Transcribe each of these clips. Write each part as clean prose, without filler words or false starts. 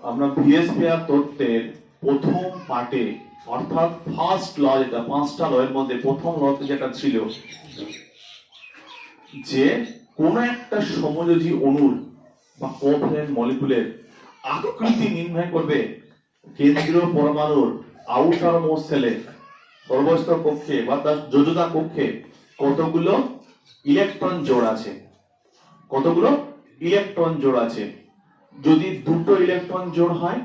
আমরা ভিএসপিআর তত্ত্বের প্রথম পার্টে অর্থাৎ ফার্স্ট ল, যেটা পাঁচটা ল এর মধ্যে প্রথম লতে যেটা ছিল যে কোন একটা সমযোজী অণুর বা কোভ্যালেন্ট মলিকুলের আকৃতি নির্ণয় করবে কেন্দ্রীয় পরমাণুর আউটার মোস্ট সেলে সর্বস্থ কক্ষে বা তার যোজতা কক্ষে কতগুলো ইলেকট্রন জোড় আছে, কতগুলো ইলেকট্রন জোড় আছে। যদি দুটো ইলেকট্রন জোড় হয়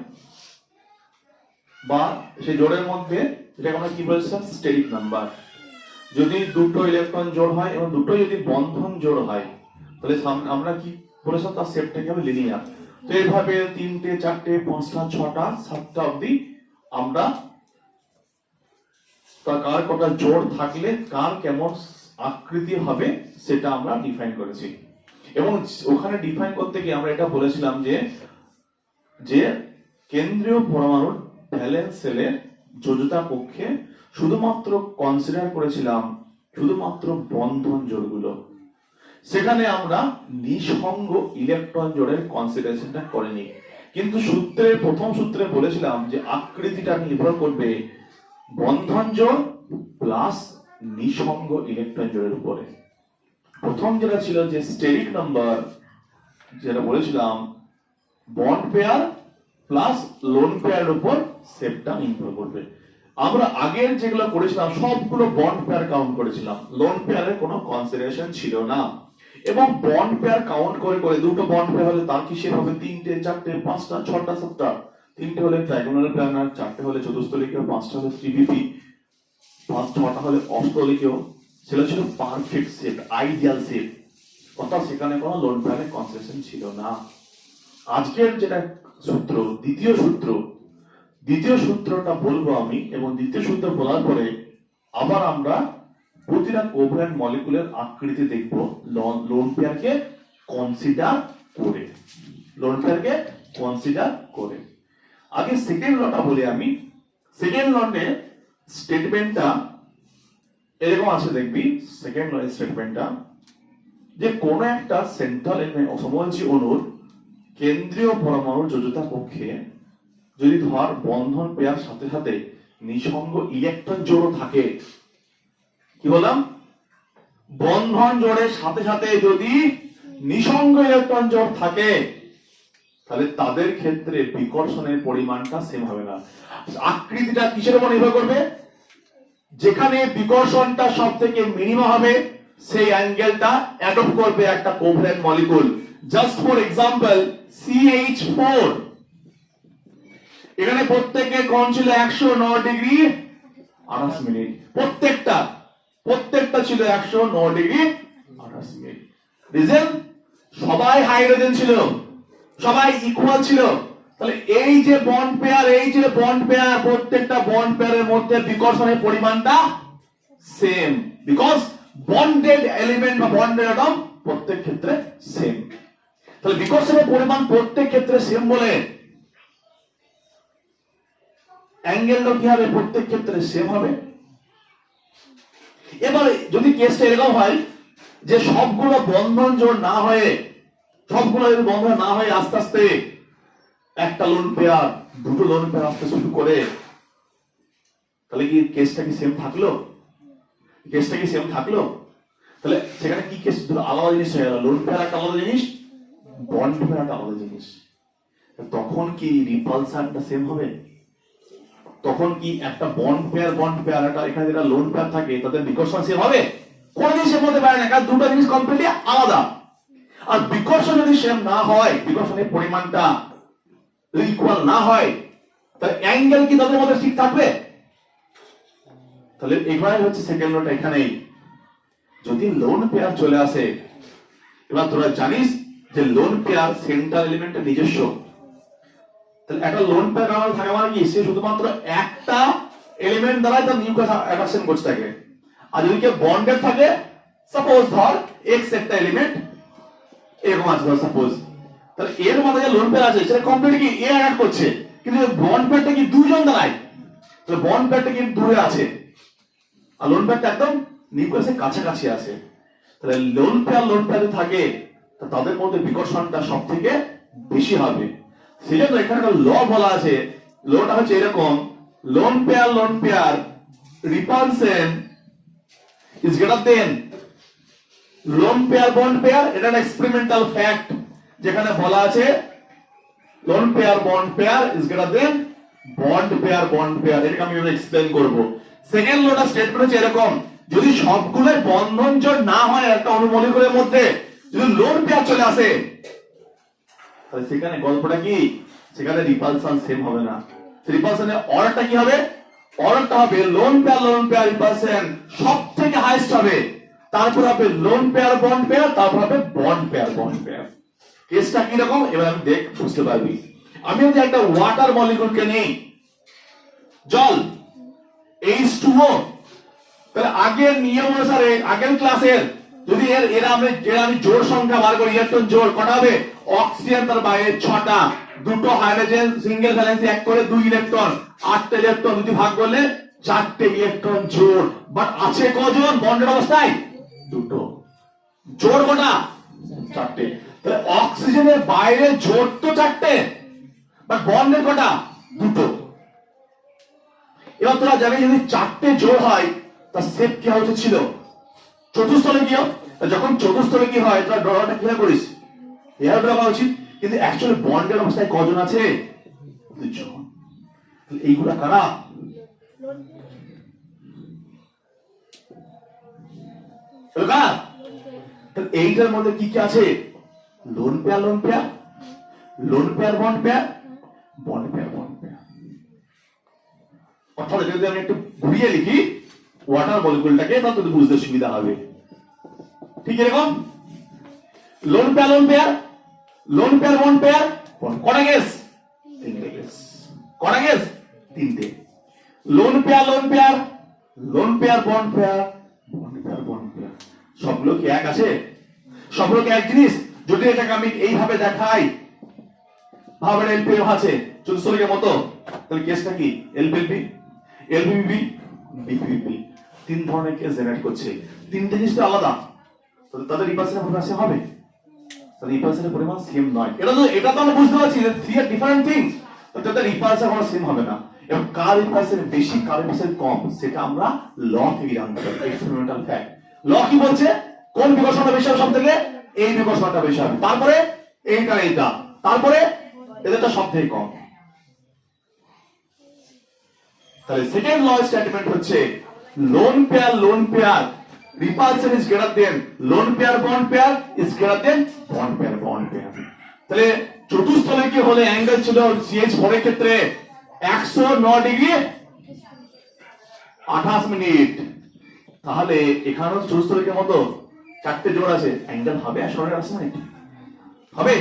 বা সেই জোড়ের মধ্যে যেটাকে আমরা কি বলছিলাম স্টেরিক নাম্বার, যদি দুটো ইলেকট্রন জোড় হয় এবং দুটো যদি বন্ধন জোড় হয় তাহলে আমরা কি বলেছিলাম তার সেটটাকে হবে লিনিয়ার। তো এইভাবে 3টে 4টে 5টা 6টা 7টা অবধি আমরা তার কার কটা জোড় থাকলে কার কেমন আকৃতি হবে সেটা আমরা ডিফাইন করেছি। এবং ওখানে ডিফাইন করতে গিয়ে আমরা এটা বলেছিলাম যে কেন্দ্রীয় পরমাণুর ভ্যালেন্স সেলের যোজতা কক্ষে শুধুমাত্র কনসিডার করেছিলাম শুধুমাত্র বন্ধন জোড়গুলো, সেখানে আমরা নিঃসঙ্গ ইলেকট্রন জোড়ের কনসিডারেশনটা করিনি। কিন্তু সূত্রের প্রথম সূত্রে বলেছিলাম যে আকৃতিটা নির্ভর করবে বন্ধন জোড় প্লাস নিঃসঙ্গ ইলেকট্রন জোড়ের উপরে। প্রথম যেটা ছিল যে স্টেরিক নাম্বার, যেটা বলেছিলাম বন্ড পেয়ার প্লাস লোন পেয়ারের উপর সেটটা নির্ভর করবে। আমরা আগের যেগুলো করেছিলাম সবগুলো বন্ড পেয়ার কাউন্ট করেছিলাম, লোন পেয়ারের কোনো কনসিডারেশন ছিল না। এবং বন্ড পেয়ার কাউন্ট করে করে দুটো বন্ড পেয়ার হলে তার কিসের হবে 3টে 4টে 5টা 6টা 7টা, 3টে হলে ট্রাইগোনাল প্ল্যানার, 4টে হলে চতুস্তলিকীয়, 5টা হলে ত্রিভিপি, 6টা হলে অষ্টলিকীয়। সেটা ছিল পারফেক্ট সেট, আইডিয়াল সেট, অর্থাৎ সেখানে কোনো লোন পেয়ারের কনসিডারেশন ছিল না। আজকের যেটা সূত্র দ্বিতীয় সূত্রটা বলবো আমি, এবং দ্বিতীয় সূত্র বলার পরে আবার আমরা প্রতিটা কোভ্যালেন্ট মলিকুলের আকৃতি দেখব লোন পেয়ারকে কনসিডার করে। আগে সেকেন্ড লটা বলি আমি। সেকেন্ড লটে স্টেটমেন্টটা এরকম আছে, দেখবি সেকেন্ড লটের স্টেটমেন্টটা যে কোন একটা সেন্ট্রাল সমযোজী অণুর কেন্দ্রীয় পরমাণুর যোজতা কক্ষে যদি ধর বন্ধন পেয়ার সাথে সাথে নিঃসঙ্গ ইলেকট্রন জোড় থাকে, কি বললাম বন্ধন জোড়ের সাথে সাথে যদি নিঃসঙ্গ ইলেকট্রন জোড় থাকে তাহলে তাদের ক্ষেত্রে বিকর্ষণের পরিমাণটা সেম হবে না। আকৃতিটা কিসের উপর নির্ভর করবে? যেখানে বিকর্ষণটা সব থেকে মিনিমাম হবে সেই অ্যাঙ্গেলটা অ্যাডপ্ট করবে একটা covalent molecule. Just for example CH4, এখানে প্রত্যেকের কোণ ছিল 109 ডিগ্রি 28 মিনিট, প্রত্যেকটা ছিল 109 ডিগ্রি 28 মিনিট। রিজন সবাই হাইড্রোজেন ছিল, সবাই ইকুয়াল ছিল। তাহলে এই যে বন্ড পেয়ার প্রত্যেকটা বন্ড পেয়ারের মধ্যে বিকর্ষণের পরিমাণটা সেম, বিকজ বন্ডেড এলিমেন্ট বা বন্ডেড অ্যাটম প্রত্যেক ক্ষেত্রে সেম। তাহলে বিকর্ষণের পরিমাণ প্রত্যেক ক্ষেত্রে সেম বলে অ্যাঙ্গেলটা কি হবে? প্রত্যেক ক্ষেত্রে সেম হবে। এবারে যদি কেসটা এরকম হয় যে সবগুলো বন্ধন জোড় না হয়ে আস্তে আস্তে একটা লোন পেয়ার দুটো লোন পেয়ার আসতে শুরু করে, তাহলে কি কেসটা কি সেম থাকলো? তাহলে সেখানে কি কেস দুটো আলাদা জিনিস হয়ে গেল, লোন পেয়ার একটা আলাদা জিনিস, বন্ড পেয়ার একটা আলাদা জিনিস। তখন কি রিপালশনটা সেম হবে? তখন কি একটা বন্ড পেয়ার একটা এখানে যেটা লোন পেয়ার থাকে তাদের বিকর্ষণ সেম হবে? কোন জিনিস সেম হতে পারে না, কারণ দুটো জিনিস কমপ্লিটলি আলাদা। আর বিকর্ষণ যদি সেম না হয়, বিকর্ষণের পরিমাণটা ইকুয়াল না হয়, তাহলে অ্যাঙ্গেল কি তাদের মধ্যে ঠিক থাকবে? তাহলে এবারে হচ্ছে সেকেন্ড লটা এখানেই। যদি লোন পেয়ার চলে আসে, এবার তোরা জানিস যে লোন পেয়ার সেন্ট্রাল এলিমেন্টের নিজস্ব। তাহলে একটা লোন পেয়ার আমার থাকে মানে কি, সে শুধুমাত্র একটা এলিমেন্ট দ্বারাই তার নিউক্লিয়াস অ্যাট্রাকশন করতে থাকে। আর যদি কেউ বন্ডেড থাকে, সাপোজ ধর এক্স একটা এলিমেন্ট এরকম আছে ধর সাপোজ, তাহলে এর মধ্যে যে লোন পেয়ার আছে সেটা কমপ্লিট কি এ অ্যাড করছে, কিন্তু বন্ড পেয়ারটা কি দুইজন দ্বারাই, তাহলে বন্ড পেয়ারটা কিন্তু দূরে আছে আর লোন পেয়ারটা একদম নিউক্লিয়াসের কাছাকাছি আছে। তাহলে লোন পেয়ার থাকে তাদের মধ্যে বিকর্ষণটা সব থেকে বেশি হবে। সেই জন্য এখানে একটা ল বলা আছে, লটা হচ্ছে এরকম, lone pair repulsion is greater than loan pair bond pair. এটা একটা এক্সপেরিমেন্টাল ফ্যাক্ট, যেখানে বলা আছে loan pair bond pair is greater than bond pair. এটাকে আমি এক্সপ্লেইন করব। সেকেন্ড লটা স্টেটমেন্ট হচ্ছে এরকম, যদি সবগুলো বন্ধন জোড় না হয় একটা অনুমোলিকুলের মধ্যে, যদি লোন পেয়ার চলে আসে, তাহলে সেখানে গল্পটা কি, সেখানে রিপালশন সেম হবে না। রিপালশনের অর্ডারটা কি হবে, অর্ডারটা হবে লোন পেয়ার রিপালশন সবথেকে হাইয়েস্ট হবে, তারপর হবে লোন পেয়ার বন্ড পেয়ার, তারপর হবে বন্ড পেয়ার। কেসটা কি রকম এবার আমি দেখ বুঝতে পারবি। আমি যদি একটা ওয়াটার মলিকুলকে নেই, জল H2O, তাহলে আগের নিয়ম অনুসারে আগের ক্লাসের যদি আমি জোড় সংখ্যা বার করি, ইলেকট্রন জোড় কটা হবে, অক্সিজেন তার বাইরে 6টা, দুটো হাইড্রোজেন সিঙ্গেল ভ্যালেন্সি এক করে 2 ইলেকট্রন, 8টা ইলেকট্রন, দুটি ভাগ করলে 4টে ইলেকট্রন জোড়। বাট আছে কজন বন্ডের অবস্থায়, দুটো। জোড় কটা, 4টে। তাহলে অক্সিজেনের বাইরে জোড় তো 4টে, বাট বন্ডের কটা, দুটো। এবার তোরা জানি যদি 4টে জোড় হয় তার শেপ কি হওয়া উচিত ছিল, চতুস্থলে কি হয়। যখন চতুস্থলে কি হয় তোরা ড্রটা কিভাবে করিস, এভাবে ড্র করা উচিত। কিন্তু অ্যাকচুয়ালি বন্ডের অবস্থায় কজন আছে, দুজন। এইগুলা কারা, এইটার মধ্যে কি কি আছে, লোন পেয়ার বন্ড পেয়ার। অর্থাৎ যদি আমি একটু ঘুরিয়ে লিখি ওয়াটার মলিকুলটাকে, তাহলে তোদের বুঝতে সুবিধা হবে। ঠিক এরকম লোন পেয়ার বন্ড পেয়ার, কটা গ্যাস, 3টে গ্যাস। কটা গ্যাস, 3টে। Loan pair bond pair. সবগুলো কি এক আছে, সবগুলো কি এক জিনিস। যদি এটাকে আমি এইভাবে দেখাই, ভাবে এলপিএফ আছে চতুস্থলিকের মতো, তাহলে কেসটা কি, এলপিএলপি, এলপিপি, বিপিপি, 3 ধরনের কেস জেনারেট করছে। 3টে জিনিস তো আলাদা, তাদের রিপালশনের পরিমাণ সেম হবে, তাদের রিপালশনের পরিমাণ সেম নয়। এটা তো আমরা বুঝতে পারছি যে 3 আর ডিফারেন্ট থিংস, তাদের রিপালশন কোনো সেম হবে না। এবং কার রিপালশন বেশি কার রিপালশন কম সেটা আমরা ল থেকে জানতে পারি, এক্সপেরিমেন্টাল ফ্যাক্ট। ল কি বলছে, কোন বিকর্ষণটা বেশি হবে সবথেকে, এই বিকর্ষণটা বেশি হবে, তারপরে এইটা, তারপরে এদেরটা সবথেকে কম। তাহলে সেকেন্ড ল স্টেটমেন্ট হচ্ছে lone pair repulsion is greater than loan pair bond pair is greater than bond pair. তাহলে চতুস্থলে কি হলে অ্যাঙ্গেল ছিল CH4 এর ক্ষেত্রে 109 ডিগ্রি 28 মিনিট। তাহলে এখানেও চতুস্থলের মতো 4টে জোড় আছে, অ্যাঙ্গেল হবে 108 মিনিট হবে।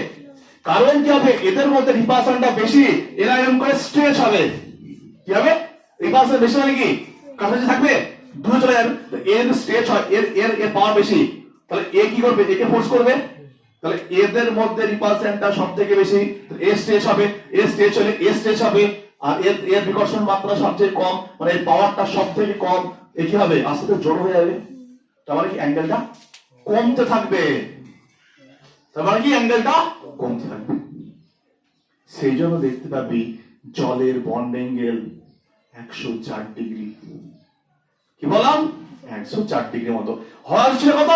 কারণ কি হবে, এদের মধ্যে রিপালশনটা বেশি, এরা এরকম করে স্ট্রেচ হবে। কি হবে, রিপালশন বেশি মানে কি, কাছাকাছি থাকবে, দূরে চলে যাবে। এর স্ট্রেচ হয়, এর পাওয়ার বেশি, তাহলে এ কি করবে, একে ফোর্স করবে। তাহলে এদের মধ্যে রিপালশনটা সবথেকে বেশি, এ স্ট্রেচ হবে, এ স্ট্রেচ হলে এ স্ট্রেচ হবে, আর এর বিকর্ষণ মাত্রা সবচেয়ে কম, মানে এর পাওয়ারটা সবথেকে কম। এ কি হবে, আস্তে আস্তে জড়ো হয়ে যাবে, তার মানে কি অ্যাঙ্গেলটা কমতে থাকবে, সেই জন্য দেখতে পাবি জলের বন্ড অ্যাঙ্গেল 104 ডিগ্রি। কি বললাম, 104 ডিগ্রি মতো হওয়ার ছিল কত,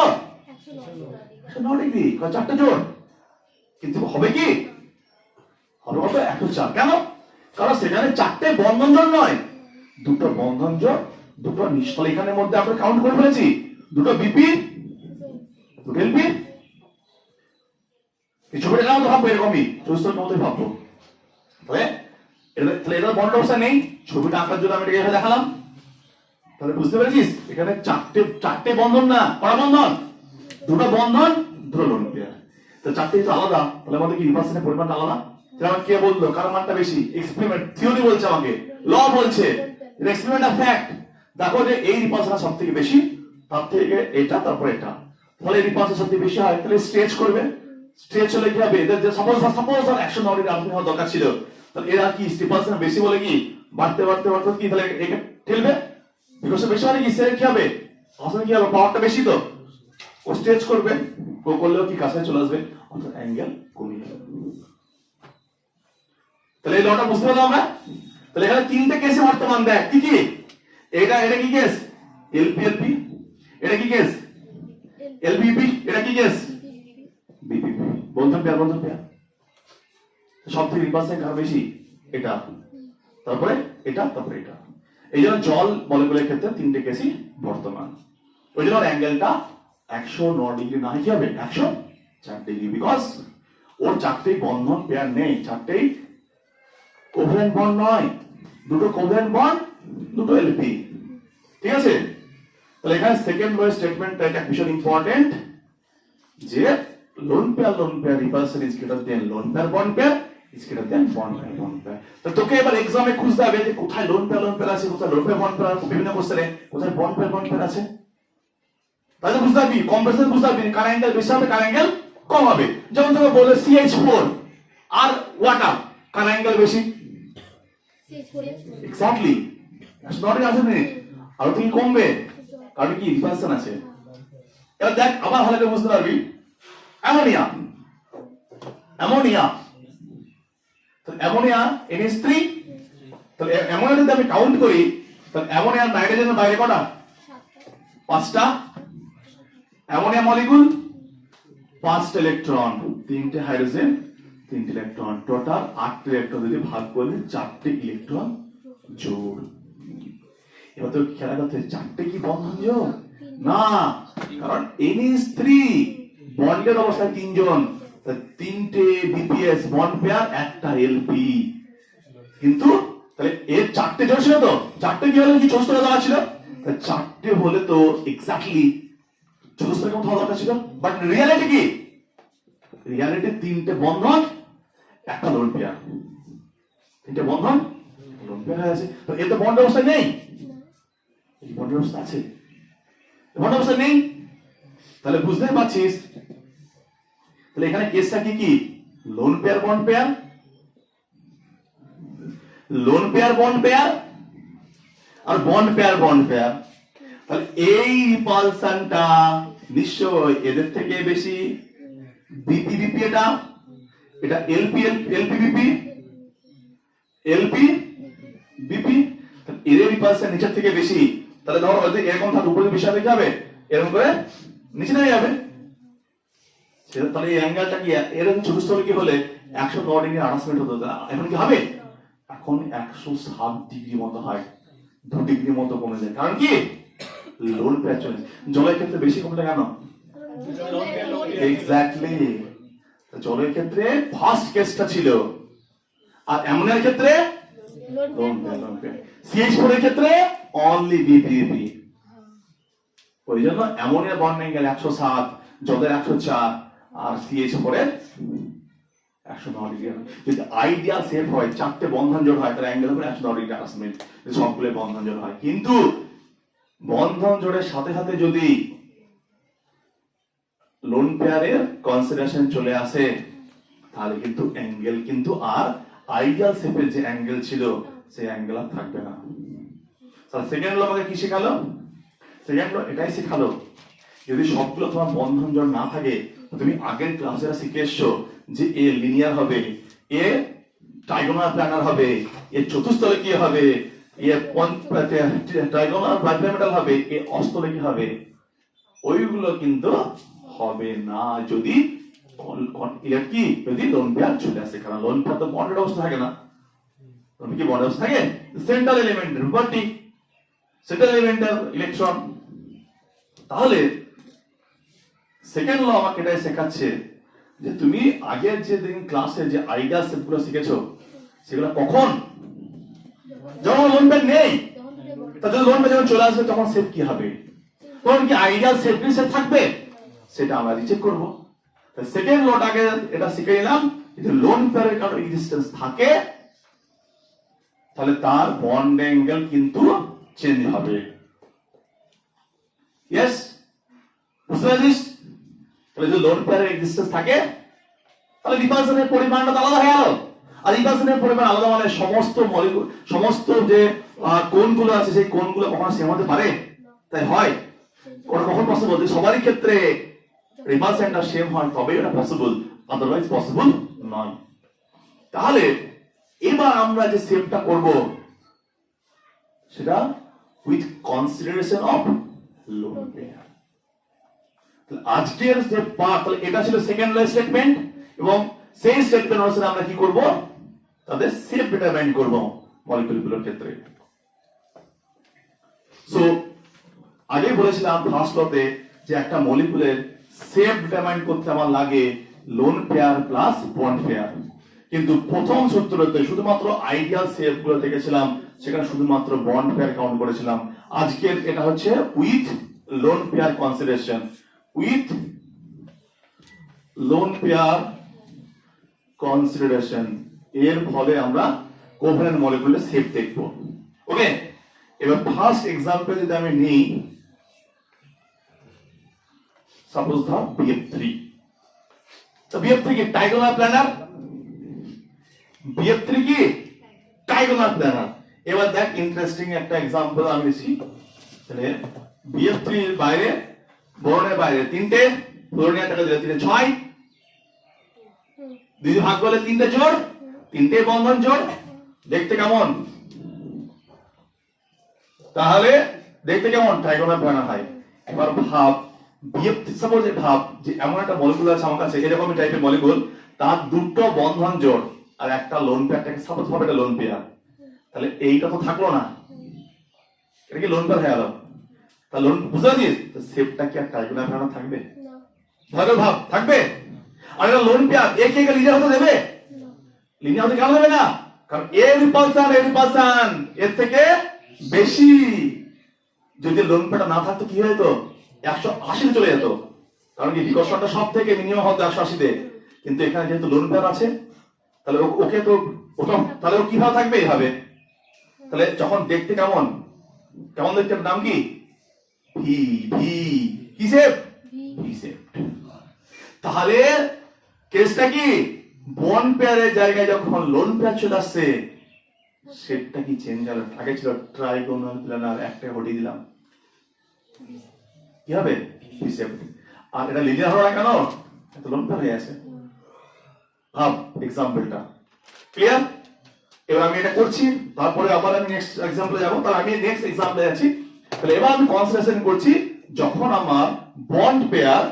109 ডিগ্রি, 4টে জোড়। কিন্তু হবে কি, হবে কত, 104। কেন, কারণ সেখানে 4টে বন্ধন জোড় নয়, দুটো বন্ধন জোড়, দুটো নিষ্ফল। এখানের মধ্যে আমরা কাউন্ট করে ফেলেছি, দুটো বিপি, দুটো এলপি। এই ছবিটা নাও তো ভাববো এরকমই, চতুস্থলের মতোই ভাববো। তাহলে এটা বন্ড অবস্থা নেই, ছবিটা আঁকার জন্য আমি এটাকে দেখালাম। তাহলে বুঝতে পেরেছিস, এখানে 4টে বন্ধন না, কটা বন্ধন, দুটো বন্ধন, দুটো লোন পেয়ার। তো 4টে তো আলাদা, তাহলে আমাদের কি রিপালশনের পরিমাণটা আলাদা। তাহলে কে বললো কার মানটা বেশি, এক্সপেরিমেন্ট থিওরি বলছে, আমাকে ল বলছে, এটা এক্সপেরিমেন্ট অফ ফ্যাক্ট। দেখো যে এই রিপালশনটা সবথেকে বেশি, তার থেকে এটা, তারপর এটা। তাহলে এই রিপালশন সবথেকে বেশি হয়, তাহলে স্ট্রেচ করবে। স্ট্রেচ হলে কি হবে, এদের যে সাপোজ 109 ডিগ্রি আপনি হওয়া দরকার ছিল, তাহলে এরা কি রিপালশন বেশি বলে কি বাড়তে কি, তাহলে একে ঠেলবে, বিকজ বেশি মানে কি, সেটা কি হবে, আসলে কি হবে, পাওয়ারটা বেশি, তো ও স্ট্রেচ করবে, ও করলেও কি কাছে চলে আসবে, অর্থাৎ অ্যাঙ্গেল কমিয়ে যাবে। তাহলে এই লটা বুঝতে পারলাম আমরা। তাহলে এখানে তিনটে কেসে বর্তমান দেখ কি কি, এটা কি কেস, এলপি, এটা কি কেস, এলবিপি, এটা কি কেস, বিপিপি। বন্ধন পেয়ার সব থেকে রিপার্সেন্ট কার বেশি, এটা, তারপরে এটা, তারপরে এটা। এই জন্য জল মলিকুলের ক্ষেত্রে তিনটে কেসই বর্তমান। ওই জন্য অ্যাঙ্গেলটা 109 ডিগ্রি না কি হবে 104 ডিগ্রি, বিকজ ওর চারটেই বন্ধন পেয়ার নেই, চারটেই কোভ্যালেন্ট বন্ড নয়, দুটো কোভ্যালেন্ট বন্ড, দুটো এলপি। ঠিক আছে? তাহলে এখানে সেকেন্ড লো স্টেটমেন্টটা এটা ভীষণ ইম্পর্টেন্ট, যে lone pair repulsion is greater than loan pair bond pair is greater than bond pair. তো তোকে এবার এক্সামে খুঁজতে হবে যে কোথায় লোন পেয়ার আছে, কোথায় লোন পেয়ার বন্ড পেয়ার, বিভিন্ন কোশ্চেনে কোথায় বন্ড পেয়ার আছে। তাহলে বুঝতে পারবি, কম্পারিজন বুঝতে পারবি, কার অ্যাঙ্গেল বেশি হবে কার অ্যাঙ্গেল কম হবে। যেমন তোকে বলে CH4 আর ওয়াটার, কার অ্যাঙ্গেল বেশি, এক্স্যাক্টলি নট আছে না, আর তুই কমবে কারণ কি রিপালশন আছে। এবার দেখ আবার ভালো করে বুঝতে পারবি, অ্যামোনিয়া তো অ্যামোনিয়া NH3, তাহলে অ্যামোনিয়া যদি আমি কাউন্ট করি, তাহলে অ্যামোনিয়া নাইট্রোজেনের বাইরে কটা, 5টা অ্যামোনিয়া মলিকুল, 5টা ইলেকট্রন, 3টে হাইড্রোজেন, 3টে ইলেকট্রন, টোটাল 8টে ইলেকট্রন যদি ভাগ করলে 4টে ইলেকট্রন জোড়। এবার তো খেলা করতে 4টে কি বন্ধন জোড় না, কারণ NH3 বন্ডের অবস্থায় 3 জন, 3টে BPS বন্ড পেয়ার, একটা এলপি। কিন্তু তাহলে এর 4টে জোড় ছিল, তো 4টে কি হলে কি চতুস্তরে দেওয়া ছিল, 4টে হলে তো এক্স্যাক্টলি চতুস্তরে কেমন হওয়া দরকার ছিল। বাট রিয়ালিটি কি, রিয়ালিটি 3টে বন্ধন, একটা লোন পেয়ার, 3টে বন্ধন লোন পেয়ার আছে। তো এর তো বন্ড অবস্থা নেই, এই বন্ড অবস্থা আছে, বন্ড অবস্থা নেই। তাহলে বুঝতে পারছিস, তাহলে এখানে কেসটা কি কি, lone pair bond pair, lone pair bond pair আর বন্ড পেয়ার। তাহলে এই রিপালশনটা নিশ্চয় এদের থেকে বেশি, বিপি এটা এলপি বিপি, এদের রিপালশন নিচের থেকে বেশি। তাহলে ধরো এরকম থাকবে, উপরে বেশি হবে কি হবে, এরকম করে নিচে নেমে যাবে। তাহলে এই অ্যাঙ্গেলটা কি এরকম চতুস্তলে কি হলে 109 ডিগ্রি 28 মিনিট হতো, এখন কি হবে, এখন 107 ডিগ্রি মতো হয়, 2 ডিগ্রি মতো কমে যায়। কারণ কি, লোন পেয়ার চলে। জলের ক্ষেত্রে বেশি কমলে কেন, এক্স্যাক্টলি জলের ক্ষেত্রে ফার্স্ট কেসটা ছিল, আর অ্যামোনিয়ার ক্ষেত্রে লোন পেয়ার, CH4 এর ক্ষেত্রে অনলি বিপিপি। ওই জন্য অ্যামোনিয়া বন্ড অ্যাঙ্গেল 107, জলের 104, আর CH4 এর 109 ডিগ্রি। যদি আইডিয়াল শেপ হয়, 4টে বন্ধন জোড় হয়, তার অ্যাঙ্গেল হবে 109 ডিগ্রি 28 মিনিট, সবগুলো বন্ধন জোড় হয়। কিন্তু বন্ধন জোড়ের সাথে সাথে যদি লোন পেয়ারের কনসিডারেশন চলে আসে, তাহলে কিন্তু অ্যাঙ্গেল কিন্তু আর আইডিয়াল শেপের যে অ্যাঙ্গেল ছিল সেই অ্যাঙ্গেল আর থাকবে না। স্যার সেকেন্ড ল আমাকে কি শেখালো, সেকেন্ড ল এটাই শেখালো, যদি সবগুলো তোমার বন্ধন জোড় না থাকে, তুমি আগের ক্লাসে শিখে এসছো যে এ লিনিয়ার হবে, এ ট্রাইগোনাল প্ল্যানার হবে, এ চতুস্তলে কি হবে, এ ট্রাইগোনাল বাইপিরামিডাল হবে, এ অস্তলে কি হবে, ওইগুলো কিন্তু হবে না যদি কি, যদি লোন পেয়ার চলে আসে। কারণ লোন পেয়ার তো বন্ডেড অবস্থা থাকে না, লোন কি বন্ডেড অবস্থা থাকে, সেন্ট্রাল এলিমেন্টের প্রপার্টি, সেন্ট্রাল এলিমেন্টের ইলেকট্রন। তাহলে সেকেন্ড ল আমাকে এটাই শেখাচ্ছে যে তুমি আগের যে দিন ক্লাসে যে আইডিয়া সেটগুলো শিখেছো, সেগুলো কখন, যখন লোন পেয়ার নেই। তাহলে লোন পেয়ার যখন চলে আসবে তখন সেট কি হবে, তখন কি আইডিয়াল সেট থাকবে, সেটা আমরা রিচেক করব। সেকেন্ড লটাকে এটা শিখে নিলাম, যদি লোন পেয়ারের কারো এক্সিস্টেন্স থাকে, তাহলে তার বন্ড অ্যাঙ্গেল কিন্তু চেঞ্জ হবে। ইয়েস, বুঝতে পারছিস? তাহলে যদি লোন পেয়ারের এক্সিস্টেন্স থাকে, তাহলে রিপালশনের পরিমাণটা আলাদা হয়ে গেল। আর রিপালশনের পরিমাণ আলাদা মানে সমস্ত মলিকুল, সমস্ত যে কোণগুলো আছে সেই কোণগুলো কখনো সেম হতে পারে, তাই হয় ওটা কখন পসিবল, যে সবারই ক্ষেত্রে রিপালশনটা সেম হয় তবেই এটা পসিবল, আদারওয়াইজ পসিবল নয়। তাহলে এবার আমরা যে শেপটা করব সেটা with consideration of lone pair. আজকের যে পার্ট, তাহলে এটা ছিল সেকেন্ড ল স্টেটমেন্ট, এবং সেই স্টেটমেন্ট অনুসারে আমরা কি করব, তাদের শেপ ডিটারমাইন করব মলিকিউলগুলোর ক্ষেত্রে। সো আগে বলেছিলাম ফার্স্ট লতে যে একটা মলিকিউলের শেপ ডিটারমাইন করতে আমার লাগে lone pair plus bond pair, কিন্তু প্রথম সূত্রতে শুধুমাত্র আইডিয়াল শেপ গুলো দেখেছিলাম, সেখানে শুধুমাত্র বন্ড পেয়ার কাউন্ট করেছিলাম। আজকের এটা হচ্ছে with lone pair consideration, with lone pair consideration, এর ফলে আমরা কোভ্যালেন্ট মলিকিউলের শেপ দেখব। ওকে, এবার ফার্স্ট এক্সাম্পল যদি আমি নেই, সাপোজ ধর BF3, তো BF3 কি ট্রাইগোনাল প্ল্যানার? BF3 কি ট্রাইগোনাল প্ল্যানার। এবার দেখ ইন্টারেস্টিং একটা এক্সাম্পল আমি দিচ্ছি। তাহলে BF3 এর বাইরে, বোরনের বাইরে তিনটে, ফ্লোরিনের টাকা দিলে 3 6, দুই ভাগ করলে তিনটে জোড়, তিনটে বন্ধন জোড়, দেখতে কেমন? তাহলে দেখতে কেমন? ট্রাইগোনাল প্ল্যানার হয়। এবার ভাব BF3, সাপোজ ভাব যে এমন একটা মলিকিউল আছে আমার কাছে, এরকমই টাইপের মলিকিউল, তার দুটো বন্ধন জোড় আর একটা লোন পেয়ারটাকে সাপোজ ভাবে এটা লোন পেয়ার, তাহলে এইটা তো থাকলো না, এটা কি লোন পেয়ার হয়ে গেল? তাহলে লোন বুঝা দিস, তো শেপটা কি আর ট্রাইগোনাল প্ল্যানার থাকবে? ভাবে ভাব থাকবে। আর এটা লোন পেয়ার, এ কে লিনিয়ার হতে দেবে? লিনিয়ার হতে কেন দেবে না? কারণ এ রিপালসান এর থেকে বেশি। যদি লোন পেয়ারটা না থাকতো কি হতো? 180 তে চলে যেত, কারণ কি বিকর্ষণটা সব থেকে মিনিমাম হতো 180 তে, কিন্তু এখানে যেহেতু লোন পেয়ার আছে, তাহলে ওকে তো ওটা, তাহলে ও কিভাবে থাকবে? এইভাবে। তাহলে যখন দেখতে কেমন কেমন দেখতে, নাম কি? ভি ভি কি শেপ? V shape. তাহলে কেসটা কি? বন্ড পেয়ারের জায়গায় যখন লোন পেয়ার চলে আসছে, শেপটা কি চেঞ্জ হলো? আগে ছিল ট্রাইগোনাল প্ল্যানার, একটা হটিয়ে দিলাম, কি হবে? V shape. আর এটা লিনিয়ার হলো না কেন? এত লোন পেয়ার হয়ে আছে। ভাব এক্সাম্পলটা ক্লিয়ার? এবার আমি এটা করছি, তারপরে আবার আমি নেক্সট এক্সাম্পলে যাব। তাহলে আমি নেক্সট এক্সাম্পলে যাচ্ছি। তাহলে এবার আমি কনসিডারেশন করছি যখন আমার বন্ড পেয়ার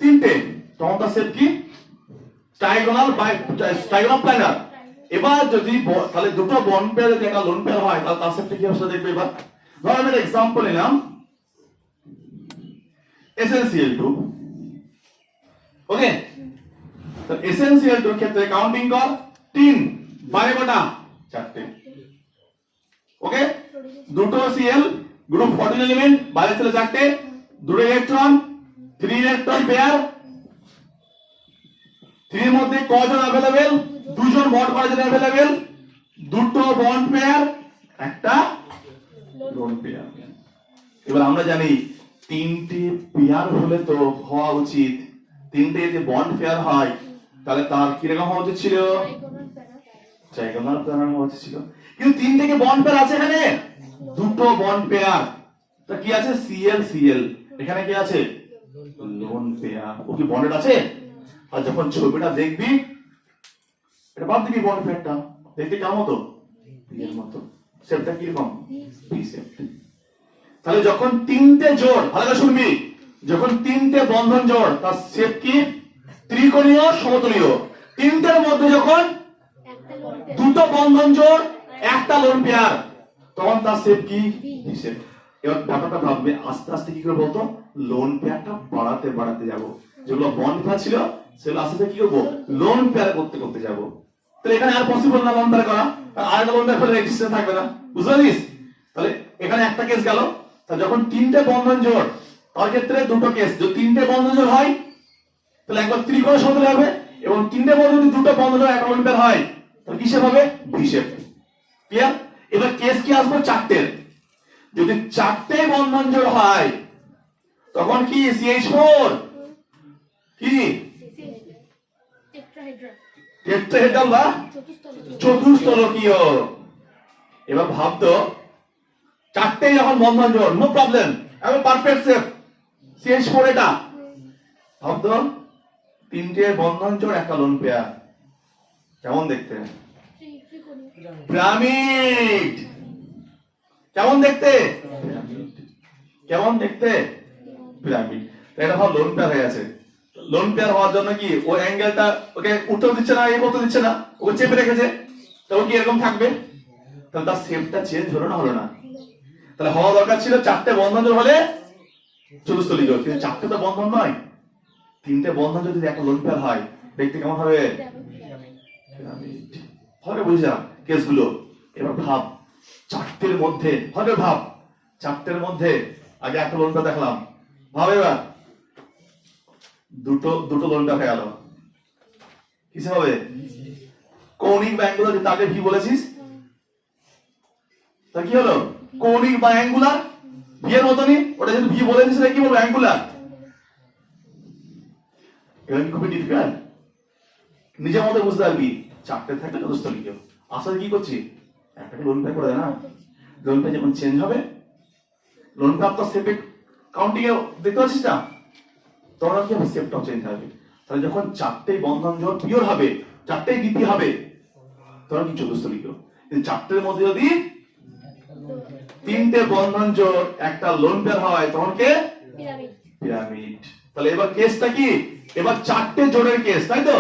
তিনটে, তখন তার শেপ কি? Trigonal planar. এবার যদি তাহলে দুটো বন্ড পেয়ার যদি একটা লোন পেয়ার হয়, তাহলে তার শেপটা কি হবে দেখবে। এবার ধর আমি একটা এক্সাম্পল নিলাম, SnCl2। ওকে, তো SnCl2 এর ক্ষেত্রে কাউন্টিং কর, 3 বাইরে কটা? 4টে। ওকে, দুটো Cl গ্রুপ 14 এলিমেন্ট, বাইরে ছিল 4টে, দুটো ইলেকট্রন, 3 ইলেকট্রন পেয়ার। 3 এর মধ্যে কজন अवेलेबल? দুজন বন্ড করার জন্য अवेलेबल, দুটো বন্ড পেয়ার, একটা লোন পেয়ার। এবার আমরা জানি তিনটে পেয়ার হলে তো হওয়া উচিত, তিনটে যে বন্ড পেয়ার হয় তাহলে তার কি রকম হওয়া উচিত ছিল? ট্রাইগোনাল প্ল্যানার হওয়া উচিত ছিল। কিন্তু তিনটে কি বন্ড পেয়ার আছে এখানে? দুটো বন্ড পেয়ার। তো কি আছে? Cl Cl, এখানে কি আছে? Lone pair. ও কি বন্ডেড আছে? আর যখন ছবিটা দেখবি, এটা ভাব দিবি বন্ড পেয়ারটা দেখতে কেমন মতো? ভি এর মতো। শেপটা কি রকম? V shape. তাহলে যখন তিনটে জোড়, ভালো করে শুনবি, যখন তিনটে বন্ধন জোড়, তার শেপ কি? ত্রিকোণীয় সমতলীয়। তিনটের মধ্যে যখন দুটো বন্ধন জোড়, একটা লোন পেয়ার, তখন তার শেপ কি? V shape. এবার ব্যাপারটা ভাববে, আস্তে আস্তে কি করে বলতো? লোন পেয়ারটা বাড়াতে বাড়াতে যাব, যেগুলো বন্ড পেয়ার ছিল সেগুলো আস্তে আস্তে কি করবো? লোন পেয়ার করতে করতে যাব। তাহলে এখানে আর পসিবল না লোন পেয়ার করা, আর একটা লোন পেয়ার করলে এক্সিস্টেন্স থাকবে না, বুঝতে পারছিস? তাহলে এখানে একটা কেস গেল। তাহলে যখন তিনটে বন্ধন জোড়, তার ক্ষেত্রে দুটো কেস। যদি তিনটে বন্ধন জোড় হয় তাহলে একবার ত্রিকোণ সমতল হবে, এবং তিনটে মধ্যে যদি দুটো বন্ধন জোড় একটা লোন পেয়ার হয় তাহলে কি শেপ হবে? V shape. ক্লিয়ার? এবার কেস কি আসবে? 4টের। যদি 4টে বন্ধন জোড় হয় তখন কি? CH4 কি? টেট্রাহেড্রাল বা চতুস্তলকীয়। এবার ভাবতো 4টে যখন বন্ধন জোড়, নো প্রবলেম, একদম পারফেক্ট শেপ, CH4 এটা। ভাবতো 3টে বন্ধন জোড়, একটা লোন পেয়ার, কেমন দেখতে? পিরামিড। কেমন দেখতে? কেমন দেখতে? পিরামিড। এটা ভাব লোন পেয়ার হয়ে আছে। লোন পেয়ার হওয়ার জন্য কি ও অ্যাঙ্গেলটা ওকে উত্তর দিচ্ছে না, এই করতে দিচ্ছে না, ওকে চেপে রেখেছে, তবে কি এরকম থাকবে? তাহলে তার শেপটা চেঞ্জ হলো না, হলো না? তাহলে হওয়া দরকার ছিল চারটে বন্ধন জোড় হলে চতুস্তলী জোড়, কিন্তু চারটে তো বন্ধন নয়, তিনটে বন্ধন যদি একটা লোন পেয়ার হয় দেখতে কেমন হবে? পিরামিড। হবে বুঝা কেসগুলো। এবার ভাব চারটের মধ্যে, হবে ভাব চারটের মধ্যে আগে একটা লোন পেয়ার দেখলাম, ভাব এবার দুটো দুটো লোন পেয়ার হয়ে গেল, কিসে হবে? কৌণিক বা অ্যাঙ্গুলার, যেটা আগে ভি বলেছিস, তা কি হলো? কৌণিক বা অ্যাঙ্গুলার, ভি এর মতনই, ওটা যেহেতু ভি বলে দিয়েছে কি বলবো? অ্যাঙ্গুলার। এটা কি খুবই ডিফিকাল্ট? নিজের মতো বুঝতে পারবি, চারটে থাকলে চতুস্তলী কেউ আসলে কি করছি, একটাকে লোন পে করে দেয় না, লোন পে যখন চেঞ্জ হবে, লোন পে আপনার সেপে কাউন্টিং এ দেখতে পাচ্ছিস না, তখন কি হবে? সেপটাও চেঞ্জ হবে। তাহলে যখন চারটেই বন্ধন জোড় পিওর হবে, চারটেই ডিপি হবে, তখন কি চতুস্তলী কেউ। কিন্তু চারটের মধ্যে যদি তিনটে বন্ধন জোড় একটা লোন পেয়ার হয়, তখন কে? পিরামিড। তাহলে এবার কেসটা কি? এবার চারটে জোড়ের কেস, তাই তো?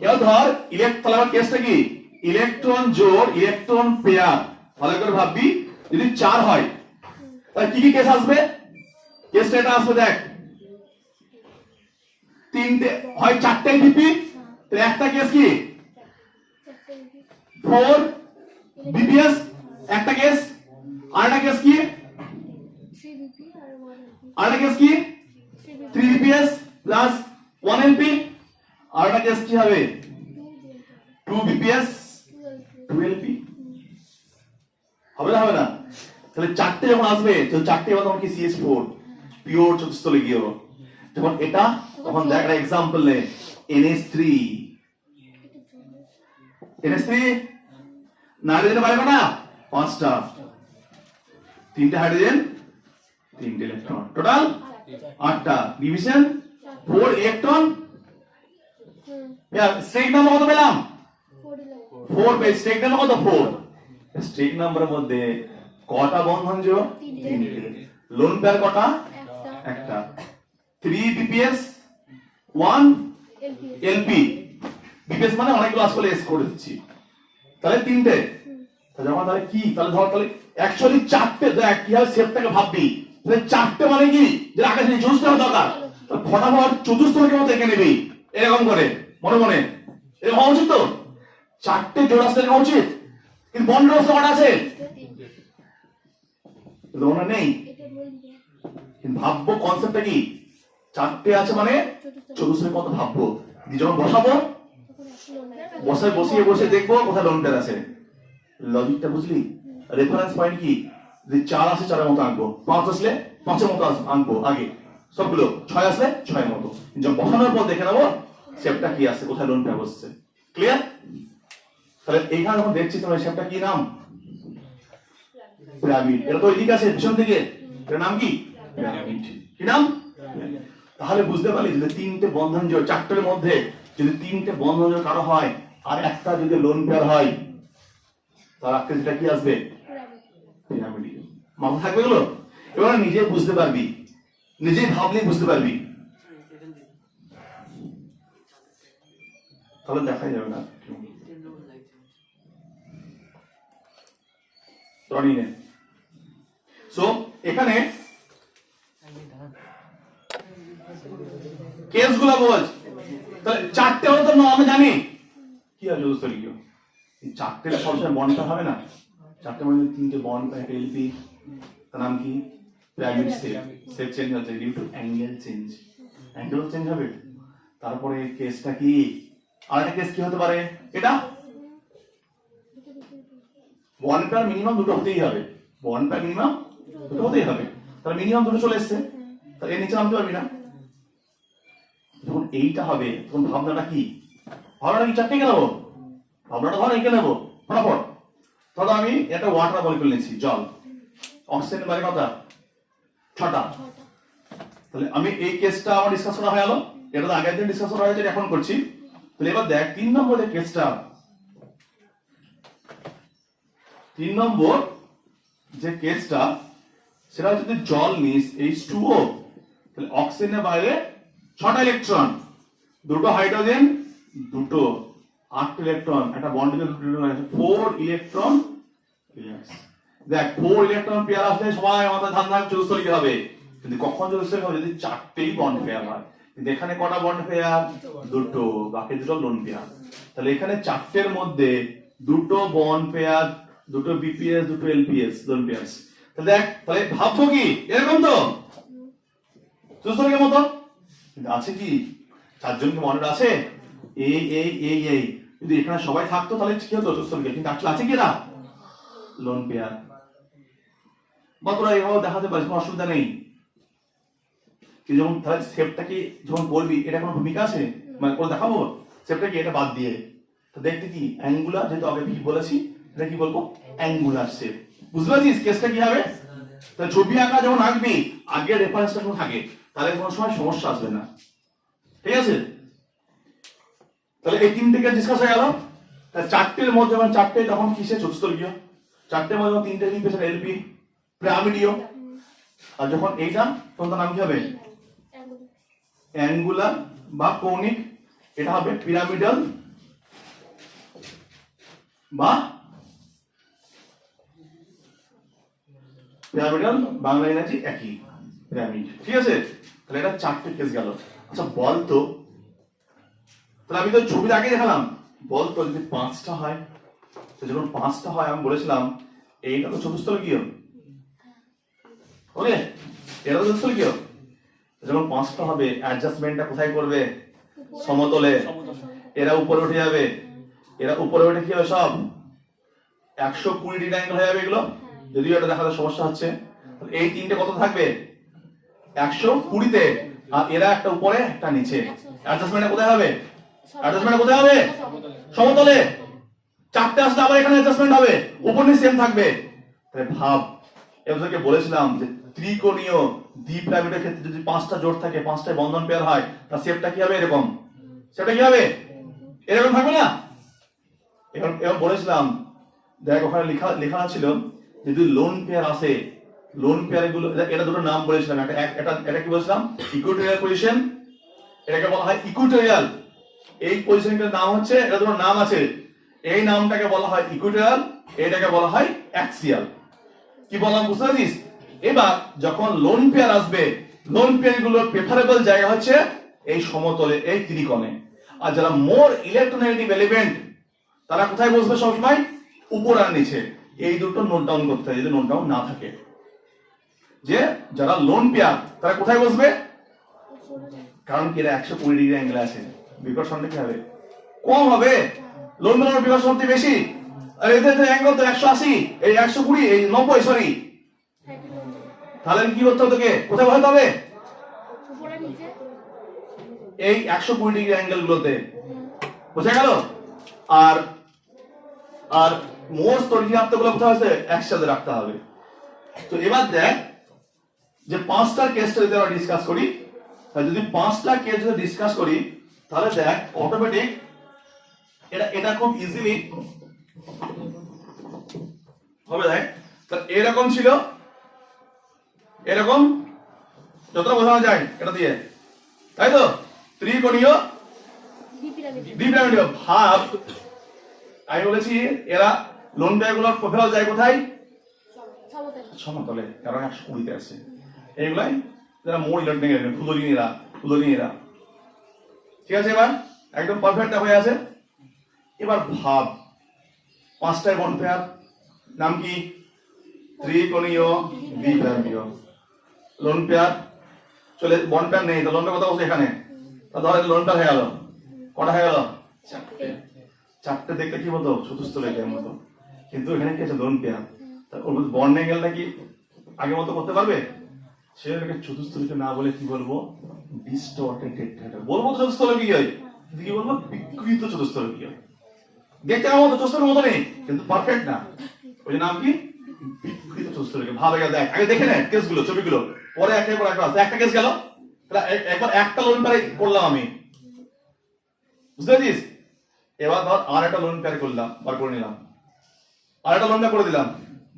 এবার ধর ইলেকট্রন, কেসটা কি? ইলেকট্রন জোড়, ইলেকট্রন পেয়ার। ভালো করে ভাববি, যদি 4 হয় তাহলে কি কি কেস আসবে? কেসটা এটা আসবে, দেখ, তিনটে হয়, চারটাই ডিপি, তাহলে একটা কেস কি 4 বিপিএস, একটা কেস। আরেকটা কেস কি? আরেকটা কেস কি 3 বিপিএস প্লাস 1 এলপি। আরেকটা কেস কি হবে 2 বিপিএস 2 এলপি। হবে না? হবে না? তাহলে চারটে যখন আসবে, তো চারটে এবার তখন কি CH4 পিওর চতুস্তলী গিয়ে, যখন এটা, তখন দেখ একটা एग्जांपल নে, NH3 নাইট্রোজেন পাবে না 5টা, তিনটে হাইড্রোজেন, তিনটে ইলেকট্রন, টোটাল 8টা, ডিভিশন 4 ইলেকট্রন। স্টেক নাম্বার কত পেলাম? 4 পেজ। স্টেক নাম্বার কত? 4। স্টেক নাম্বারের মধ্যে কটা বন্ধন জোড়? তিনটে। লোন পেয়ার কটা? একটা। 3 বিপিএস 1 এলপি। বিপিএস মানে অনেকগুলো আসলে এস করে দিচ্ছি, তাহলে তিনটে। তাহলে যখন তাহলে কি, তাহলে ধর তাহলে অ্যাকচুয়ালি চারটে, দেখ কি হবে সেটটাকে ভাববি, তাহলে চারটে মানে কি, যে আগে যে চতুস্তল দরকার, তাহলে ফটাফট চতুস্তলকে মতো দেখে নিবি এরকম করে মনে মনে, এরকম হওয়া উচিত তো। চারটে জোড় আসলে এরকম উচিত, কিন্তু বন্ড অবস্থা কটা আছে? মনে নেই, কিন্তু ভাববো কনসেপ্টটা কি, চারটে আছে মানে চতুস্তলের কত ভাববো, যখন বসাবো বসিয়ে বসে দেখবো কোথায় লোন পেয়ার আছে। লজিকটা বুঝলি? রেফারেন্স পয়েন্ট কি, যদি 4 আসে 4 এর মতো আঁকবো, 5 আসলে 5 এর মতো আঁকবো আগে সবগুলো, 6 আসলে 6 এর মতো, যখন বসানোর পর দেখে নেবো শেপটা কি আছে, কোথায় লোন পেয়ার বসছে। ক্লিয়ার? তাহলে এইখানে যখন দেখছি তোমার শেপটা কি নাম? পিরামিড। এটা তো এদিকে আছে পিছন দিকে, এর নাম কি? পিরামিড। কি নাম? তাহলে বুঝতে পারলি যে তিনটে বন্ধন জোড়, চারটের মধ্যে যদি তিনটে বন্ধন জোড় কারো হয় আর একটা যদি লোন পেয়ার হয়, তার আকৃতিটা কি আসবে? পিরামিড। মাথা থাকবে এগুলো? এবার নিজে বুঝতে পারবি, নিজেই ভাবলেই বুঝতে পারবি, তাহলে দেখাই যাবে না। সো এখানে কেসগুলো বোঝ, তাহলে চারটে হলো তো আমি জানি কি আছে চতুস্তলী কেউ, চারটে সবসময় বন্ডটা হবে না, চারটে মানে তিনটে বন্ড, একটা এলপি, তার নাম কি? Pyramid shape. শেপ চেঞ্জ হচ্ছে due to angle change, angle change হবে। তারপরে কেসটা কি, আরেকটা কেস কি হতে পারে, এটা বন্ড পেয়ার মিনিমাম দুটো হতেই হবে, বন্ড পেয়ার মিনিমাম দুটো হতেই হবে, তাহলে মিনিমাম দুটো চলে এসেছে, তাহলে এর নিচে নামতে পারবি না। যখন এইটা হবে তখন ভাবনাটা কি, ভাবনাটা কি চারটে নেবো, ভাবনাটা ধর এঁকে নেবো ফটাফট। ধরো আমি একটা ওয়াটার মলিকুল নিচ্ছি, জল, অক্সিজেন বারে কত? 6টা। তাহলে আমি এই কেসটা আমার ডিসকাস করা হয়ে গেল, এটা তো আগের দিন ডিসকাস করা হয়েছে, এখন করছি। তাহলে এবার দেখ 3 নম্বরের কেসটা, 3 নম্বর যে কেসটা সেটা যদি জল নিস H2O, তাহলে অক্সিজেনের বাইরে 6টা ইলেকট্রন, দুটো হাইড্রোজেন, দুটো 8 ইলেকট্রন, একটা বন্ডে 4 ইলেকট্রন পেয়ার। দেখ 4 ইলেকট্রন পেয়ার আসলে সবাই আমাদের ধান চতুস্তরিক হবে, কিন্তু কখন চতুস্তরিক হবে? যদি 4টেই বন্ড পেয়ার হয়। কিন্তু এখানে কটা বন্ড পেয়ার? দুটো, বাকি দুটো লোন পেয়ার। তাহলে এখানে 4টের মধ্যে দুটো বন্ড পেয়ার, দুটো বিপিএস, দুটো এলপিএস, লোন পেয়ার। তাহলে দেখ, তাহলে ভাবছো কি এরকম তো চতুস্তরিকের মতো? কিন্তু আছে কি 4 জন কি বন্ড আছে? এই যদি এখানে সবাই থাকতো তাহলে কি হতো? চতুস্তরিক। কিন্তু আসলে আছে কি না? Lone pair. বা তোরা এভাবে দেখাতে পারিস, কোনো অসুবিধা নেই। তুই যখন তাহলে শেপটা কি যখন বলবি এটা কোনো ভূমিকা আছে, মানে করে দেখাবো শেপটা কি এটা বাদ দিয়ে, তো দেখতে কি অ্যাঙ্গুলার, যেহেতু আগে কি বলেছি এটা কি বলবো? Angular shape. বুঝতে পারছিস কেসটা কি হবে? তাহলে ছবি আঁকা যখন আঁকবি আগে রেফারেন্সটা যখন থাকে তাহলে কোনো সময় সমস্যা আসবে না, ঠিক আছে? তাহলে এই 3 থেকে ডিসকাস হয়ে গেল। তাহলে 4টের মধ্যে যখন 4টে তখন কিসে? চতুস্তরিকীয়। 4টের মধ্যে যখন 3টে লিখবে সেটা এলপি, পিরামিডীয়। আর যখন এইটা তখন তার নাম কি হবে? অ্যাঙ্গুলার বা কৌণিক। এটা হবে পিরামিডাল বা পিরামিডাল, বাংলা ইংরেজি একই, পিরামিড। ঠিক আছে? তাহলে এটা 4টে কেস গেল। আচ্ছা বল তো, তাহলে আমি তো ছবির আগে দেখালাম, বল তো যদি 5টা হয়, তো যখন 5টা হয় আমি বলেছিলাম এইটা তো চতুস্তরিকীয়, ওকে? এটা তো চতুস্তরিকীয়। যখন 5টা হবে অ্যাডজাস্টমেন্টটা কোথায় করবে? সমতলে। এরা উপরে উঠে যাবে, এরা উপরে উঠে কি হবে? সব 120 ডিগ্রি অ্যাঙ্গেল হয়ে যাবে এগুলো। যদিও এটা দেখাতে সমস্যা হচ্ছে। এই 3টে কত থাকবে? 120 তে। আর এরা একটা উপরে একটা নিচে। অ্যাডজাস্টমেন্টটা কোথায় হবে? অ্যাডজাস্টমেন্টটা কোথায় হবে? সমতলে। 4টে আসলে আবার এখানে অ্যাডজাস্টমেন্ট হবে, উপর নিচে সেম থাকবে। তাহলে ভাব, এবারে বলেছিলাম যে ত্রিকোণীয় দ্বিপিরামিডের ক্ষেত্রে যদি 5টা জোড় থাকে, 5টায় বন্ধন পেয়ার হয়, তার শেপটা কি হবে? এরকম। শেপটা কি হবে? এরকম থাকবে না? এবার বলেছিলাম, দেখ ওখানে লেখা ছিল যদি লোন পেয়ার আসে, লোন পেয়ার গুলো এটা দুটো নাম বলেছিলাম। এটা কি বলেছিলাম? Equatorial position. এটাকে বলা হয় ইকুয়েটোরিয়াল। এই পজিশনটার নাম হচ্ছে, এটা দুটো নাম আছে। এই নামটাকে বলা হয় ইকুয়েটোরিয়াল, এটাকে বলা হয় অ্যাক্সিয়াল। কি বললাম বুঝতে পারছিস? এবার যখন লোন পেয়ার আসবে, লোন পেয়ার গুলোর প্রেফারেবল জায়গা হচ্ছে এই সমতলে, এই ত্রিকোণে। আর যারা মোর ইলেকট্রোনেগেটিভ এলিমেন্ট তারা কোথায় বসবে? সবসময় উপর আর নিচে। এই দুটো নোট ডাউন করতে হয়, যদি নোট ডাউন না থাকে। যে যারা লোন পেয়ার তারা কোথায় বসবে? কারণ কি এরা 120 ডিগ্রি অ্যাঙ্গেল আছে, বিকর্ষণটা কি হবে? কম হবে। লোন পেয়ার বিকর্ষণ শক্তি বেশি, আর এদের অ্যাঙ্গেল তো 180, এই 120, এই 90, সরি। তাহলে কি করতে হবে? তোকে কোথায় বসাতে হবে? এই 120 ডিগ্রি অ্যাঙ্গেল গুলোতে। বোঝা গেল? আর আর মোট তড়িৎ গুলো কোথায় আছে? একসাথে রাখতে হবে। তো এবার দেখ যে 5টার কেসটা যদি আমরা ডিসকাস করি, তাহলে যদি 5টা কেস যদি ডিসকাস করি তাহলে দেখ অটোমেটিক এটা খুব ইজিলি হবে। দেখ তাহলে এরকম ছিল, এরকম যতটা বোঝানো যায় এটা দিয়ে, তাই তো? ত্রিকোণীয় দ্বিপিরামিডীয় ভাব। আমি বলেছি এরা লোন পেয়ারগুলোর প্রোফাইল যায় কোথায়? সমতলে, কারণ 120 তে আছে। এইগুলাই যারা মোর ইলেকট্রনিক ক্ষুদ্রলিনীরা। ঠিক আছে? এবার একদম পারফেক্ট হয়ে আছে। এবার ভাব 5টায় বন্ড পেয়ার, নাম কি? ত্রিকোণীয় দ্বিপিরামিডীয়। লোন পেয়ার চলে, বন্ড পেয়ার নেই, তো লোন পেয়ার কথা বলছে এখানে। তা ধর লোন পেয়ার হয়ে গেল, কটা হয়ে গেল? 4টে। 4টে দেখতে কি বলতো? চতুস্তরিকের মতো। কিন্তু এখানে কি আছে? Lone pair. তারপর বন্ড অ্যাঙ্গেলটা কি আগের মতো করতে পারবে? সেটাকে চতুস্তরিকে না বলে কি বলবো? ডিস্টর্টেড টেট্রাহেড্রাল বলবো। চতুস্তরিকীয় কি বলবো? বিকৃত চতুস্তরিকীয়। দেখতে আমার মতো চতুস্তরিকের মতো নেই, কিন্তু পারফেক্ট না। ওই নাম কি? বিকৃত চতুস্তরিকীয়। ভাবে গেল, দেখ আগে দেখে নে কেসগুলো, ছবিগুলো, পরে একের পর একটা কেস গেল। একবার একটা লোন পেয়ার করলাম আমি, বুঝতে পারছিস? এবার ধর আর একটা লোন পেয়ার করলাম, বার করে নিলাম। আর একটা লোন পেয়ার করে দিলাম,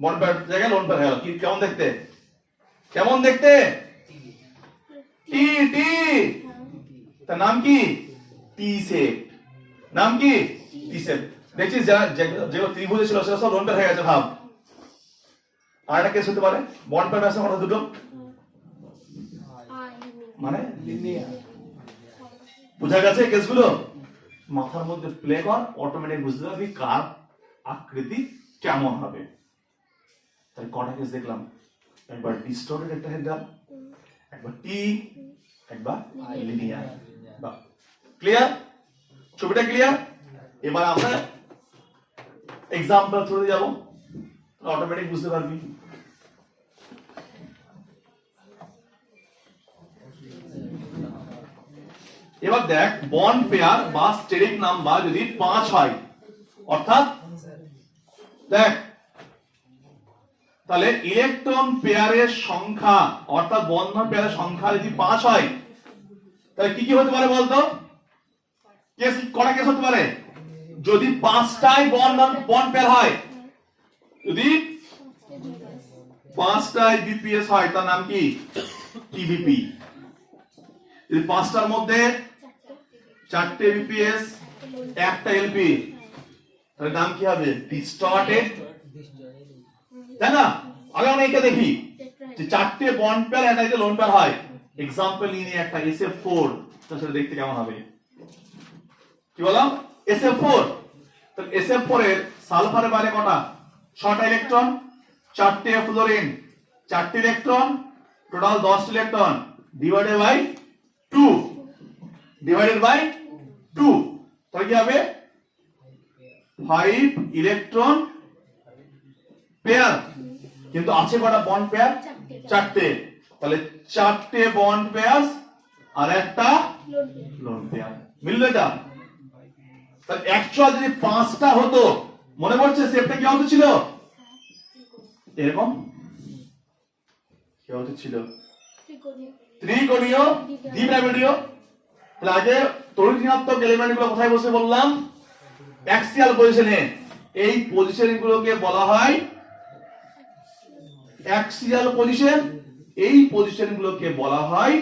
বন্ড পেয়ার জায়গায় লোন পেয়ার হয়ে গেল। কি কেমন দেখতে, কেমন দেখতে? টি টি, তার নাম কি? টি শেপ। নাম কি? টি শেপ। দেখছিস যেগুলো ত্রিভুজে ছিল সেটা সব লোন পেয়ার হয়ে গেছে, ভাব। আর একটা কেস হতে পারে বন্ড পেয়ার আছে মানে দুটো, মানে বুঝা গেছে কেসগুলো? মাথার মধ্যে প্লে কর, অটোমেটিক বুঝতে পারবি কার আকৃতি কেমন হবে। তাই কটা কেস দেখলাম, একবার ডিস্টর্টেড একটা হেডার, একবার টি, একবার লিনিয়ার। বাহ, ক্লিয়ার? ছবিটা ক্লিয়ার? এবার আমরা এক্সাম্পল থ্রুতে যাব, অটোমেটিক বুঝতে পারবি। এবার দেখ, বন্ড পেয়ার বা স্টেরিক নাম্বার যদি 5 হয়, অর্থাৎ দেখ তাহলে ইলেকট্রন পেয়ারের সংখ্যা অর্থাৎ বন্ধন পেয়ারের সংখ্যা যদি 5 হয়, তাহলে কি কি হতে পারে বলতো? কেস কটা কেস হতে পারে? যদি 5টাই বন্ড পেয়ার হয়, যদি 5টাই বিপিএস হয় তার নাম কি? টিবিপি। যদি 5টার মধ্যে 4টে বিপিএস, একটা এলপি, তাহলে নাম কি হবে? ডিস্টর্টেড। তাই না? আগে আমরা এটা দেখি যে 4টে বন্ড পেয়ার একটা যদি লোন পেয়ার হয়, এক্সাম্পল নিয়ে একটা SF4, তাহলে সেটা দেখতে কেমন হবে? কি বললাম? SF4। তাহলে SF4 এর সালফারের বাইরে কটা? 6টা ইলেকট্রন, 4টে ফ্লোরিন, 4টে electron, total 10 electron, divided by 2, divided by 2, তাহলে কি হবে? 5 ইলেকট্রন পেয়ার। কিন্তু আছে কটা বন্ড পেয়ার? 4টে। তাহলে 4টে বন্ড পেয়ার আর একটা লোন পেয়ার, মিললো এটা? তাহলে অ্যাকচুয়াল যদি 5টা হতো, মনে পড়ছে শেপটা কি হতে ছিল? এরকম কি হতে ছিল? ত্রিকোণীয় দ্বিপিরামিডীয়। তাহলে আগে তড়িৎ ঋণাত্মক এলিমেন্ট গুলো কোথায় বসে বললাম? অ্যাক্সিয়াল পজিশনে। এই পজিশন গুলোকে বলা হয় অ্যাক্সিয়াল পজিশন, এই পজিশন গুলোকে বলা হয়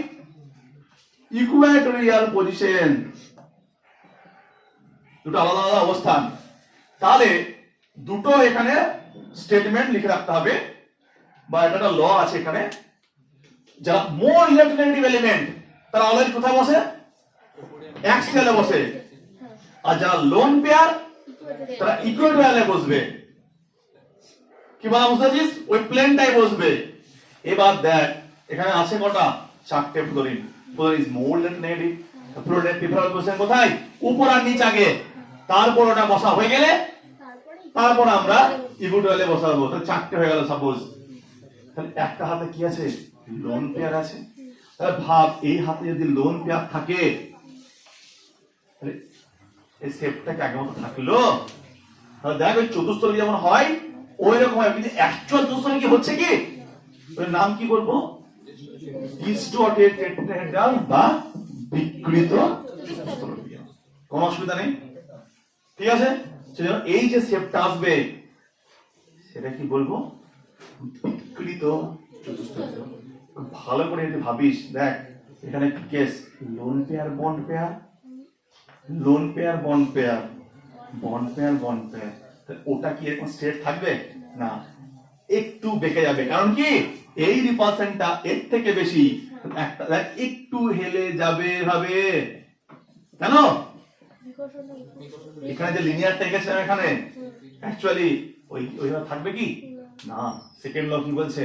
ইকুয়েটরিয়াল পজিশন। দুটো আলাদা আলাদা অবস্থান। তাহলে দুটো এখানে স্টেটমেন্ট লিখে রাখতে হবে, বা একটা ল আছে এখানে। যারা মোর ইলেকট্রোনেগেটিভ এলিমেন্ট তারা অলওয়েজ কোথায় বসে? অ্যাক্সিয়ালে বসে। আর যারা লোন পেয়ার তারা ইকুয়েটরিয়ালে বসবে। কি বলা বুঝতেছিস? ওই প্লেনটাই বসবে। এবার দেখ এখানে আছে কটা? 4টে fluorine. Fluorine is more electronegative. ফ্লোরিনের প্রিফারেবল পজিশন কোথায়? উপর আর নিচ আগে, তারপর ওটা বসা হয়ে গেলে তারপর আমরা ইকুয়েটরিয়ালে বসাবো। তাহলে 4টে হয়ে গেল সাপোজ। তাহলে একটা হাতে কি আছে? লোন পেয়ার আছে। তাহলে ভাব এই হাতে যদি লোন পেয়ার থাকে, তাহলে এই শেপটা কি আগের মতো থাকলো? তাহলে দেখ ওই চতুস্তলে যেমন হয় ওই রকম হয়, কিন্তু অ্যাকচুয়াল চতুস্তলে কি হচ্ছে কি? ওর নাম কি বলবো? ডিস্টর্টেড টেট্রাহেড্রাল বা বিকৃত চতুস্তলীয়। কোনো অসুবিধা নেই, ঠিক আছে? সেজন্য এই যে শেপটা আসবে সেটা কি বলবো? বিকৃত চতুস্তলীয়। ভালো করে যদি ভাবিস, দেখ এখানে কি case? Loan pair bond pair, lone pair bond pair, bond pair bond pair. ওটা কি এরকম স্ট্রেট থাকবে? না, একটু বেঁকে যাবে। কারণ কি? এই রিপালশনটা এর থেকে বেশি, একটা একটু হেলে যাবে ভাবে। কেন? এখানে যে লিনিয়ারটা এঁকেছিলাম এখানে অ্যাকচুয়ালি ওইভাবে থাকবে কি? না। সেকেন্ড ল কি বলছে?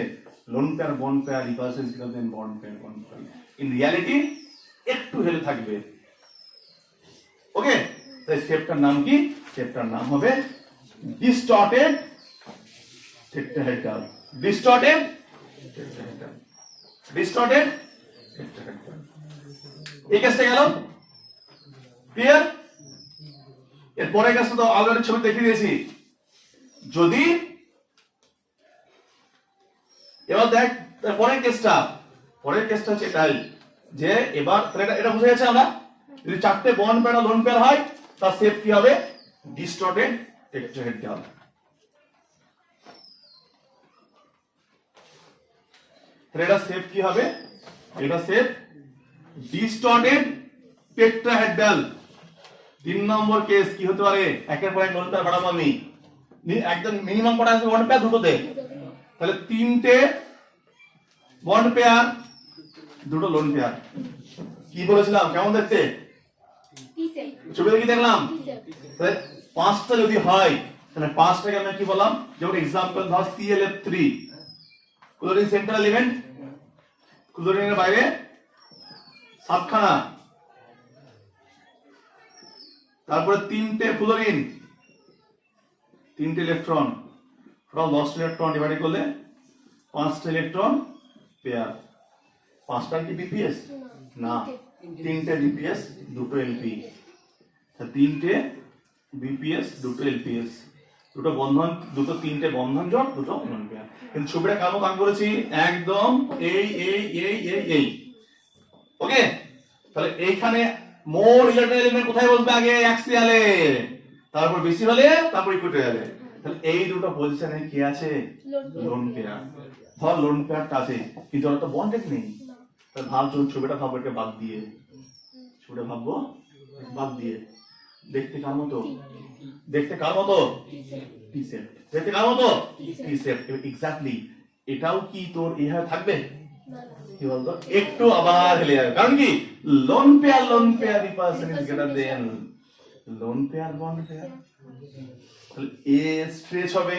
Loan pair bond pair repulsion is greater than bond pair bond pair. In reality একটু হেলে থাকবে। ওকে, তাই শেপটার নাম কি? শেপটার নাম হবে distorted tetrahedral. Distorted tetrahedral, distorted tetrahedral. এই কেসটা গেল ক্লিয়ার? এর পরের কেসটা তো অলরেডি ছবি দেখিয়ে দিয়েছি। যদি এবার দেখ পরের কেসটা হচ্ছে এটাই যে এবার এটা বুঝে গেছে আমরা, যদি 4টে বন্ড পেয়ার লোন পেয়ার হয় তার শেপ কি হবে? Distorted tetrahedral. তাহলে এটা শেপ কি হবে? এটা শেপ ডিস্টর্টেড টেট্রাহেড্রাল। 3 নম্বর কেস কি হতে পারে? একের পর এক লোন পেয়ার বাড়াবো আমি, একদম মিনিমাম কটা আছে বন্ড পেয়ার? দুটোতে। তাহলে 3টে বন্ড পেয়ার, 2টো লোন পেয়ার। কি বলেছিলাম কেমন দেখতে? ছবিতে কি দেখলাম? তাহলে 5টা যদি হয় তাহলে 5টাকে আমরা কি বললাম? যেমন एग्जांपल ধর ClF3 ক্লোরিন সেন্ট্রাল এলিমেন্ট, ক্লোরিনের বাইরে 7খানা, তারপরে 3টে ফ্লোরিন, 3টে ইলেকট্রন, টোটাল 10 ইলেকট্রন ডিভাইড করলে 5টা ইলেকট্রন পেয়ার। 5টা কি বিপিএস? না, 3টে বিপিএস, 2টো এলপি। তা 3টে বিপিএস, 2টো এলপিএস, দুটো বন্ধন, 3টে বন্ধন জোট, 2টো নন পেয়ার। কিন্তু ছবিটা কেমন কাজ করেছি? একদম এই। ওকে, তাহলে এইখানে মোর ইলেকট্রন এলিমেন্ট কোথায় বসবে? আগে অ্যাক্সিয়ালে, তারপর বেশি হলে তারপর ইকুইটোরিয়ালে। তাহলে এই দুটো পজিশনে কি আছে? Lone pair. ধর লোন পেয়ারটা আছে কিন্তু ওরা তো বন্ডেড নেই। তাহলে ভাব, ছবিটা ভাবো এটা বাদ দিয়ে, ছবিটা ভাববো বাদ দিয়ে। দেখতে কার মতো? দেখতে কার মতো? টি সেট। দেখতে কার মতো? টি সেট। এক্স্যাক্টলি এটাও কি তোর এইভাবে থাকবে? কি বলতো? একটু আবার হেলে যাবে। কারণ কি? Lone pair repulsion is greater than loan pair bond pair. তাহলে এ স্ট্রেচ হবে,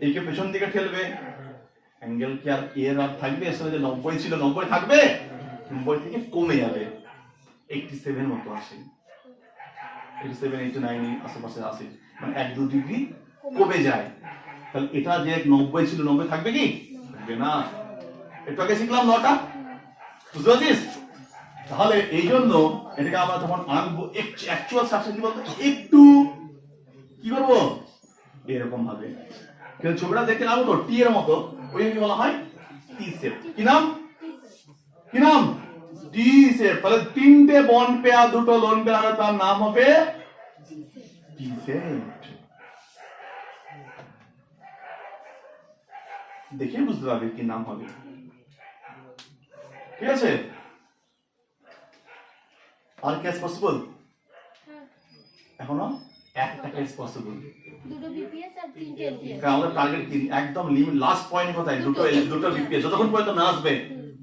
একে পেছন দিকে ঠেলবে, অ্যাঙ্গেল কি আর এর আর থাকবে? আসলে যে 90 ছিল 90 থাকবে, 90 থেকে কমে যাবে, 87 মতো আসে, 87 89 আশেপাশে আসে, মানে 1-2 ডিগ্রি কমে যায়। তাহলে এটা যে 90 ছিল 90 থাকবে কি? থাকবে না। একটু আগে শিখলাম 9টা, বুঝতে পারছিস? তাহলে এই জন্য এটাকে আমরা যখন আঁকবো অ্যাকচুয়াল স্ট্রাকচার কি বলতো? একটু কি করবো? এরকম ভাবে। কিন্তু ছবিটা দেখতে লাগো তো টি এর মতো, ওই কি বলা হয়? টি শেপ। কি নাম? কি নাম? টি শেপ। তাহলে 3টে বন্ড পেয়ার, 2টো লোন পেয়ার, তার নাম হবে টি শেপ। দেখে বুঝতে পারবে কি নাম হবে। ঠিক আছে? আর কেস পসিবল? এখনো একটা কেস পসিবল। দুটো বিপিএস আর 3টে এলপিএস। আমাদের টার্গেট কি? একদম লাস্ট পয়েন্ট কোথায়? দুটো বিপিএস। যতক্ষণ পর্যন্ত না আসবে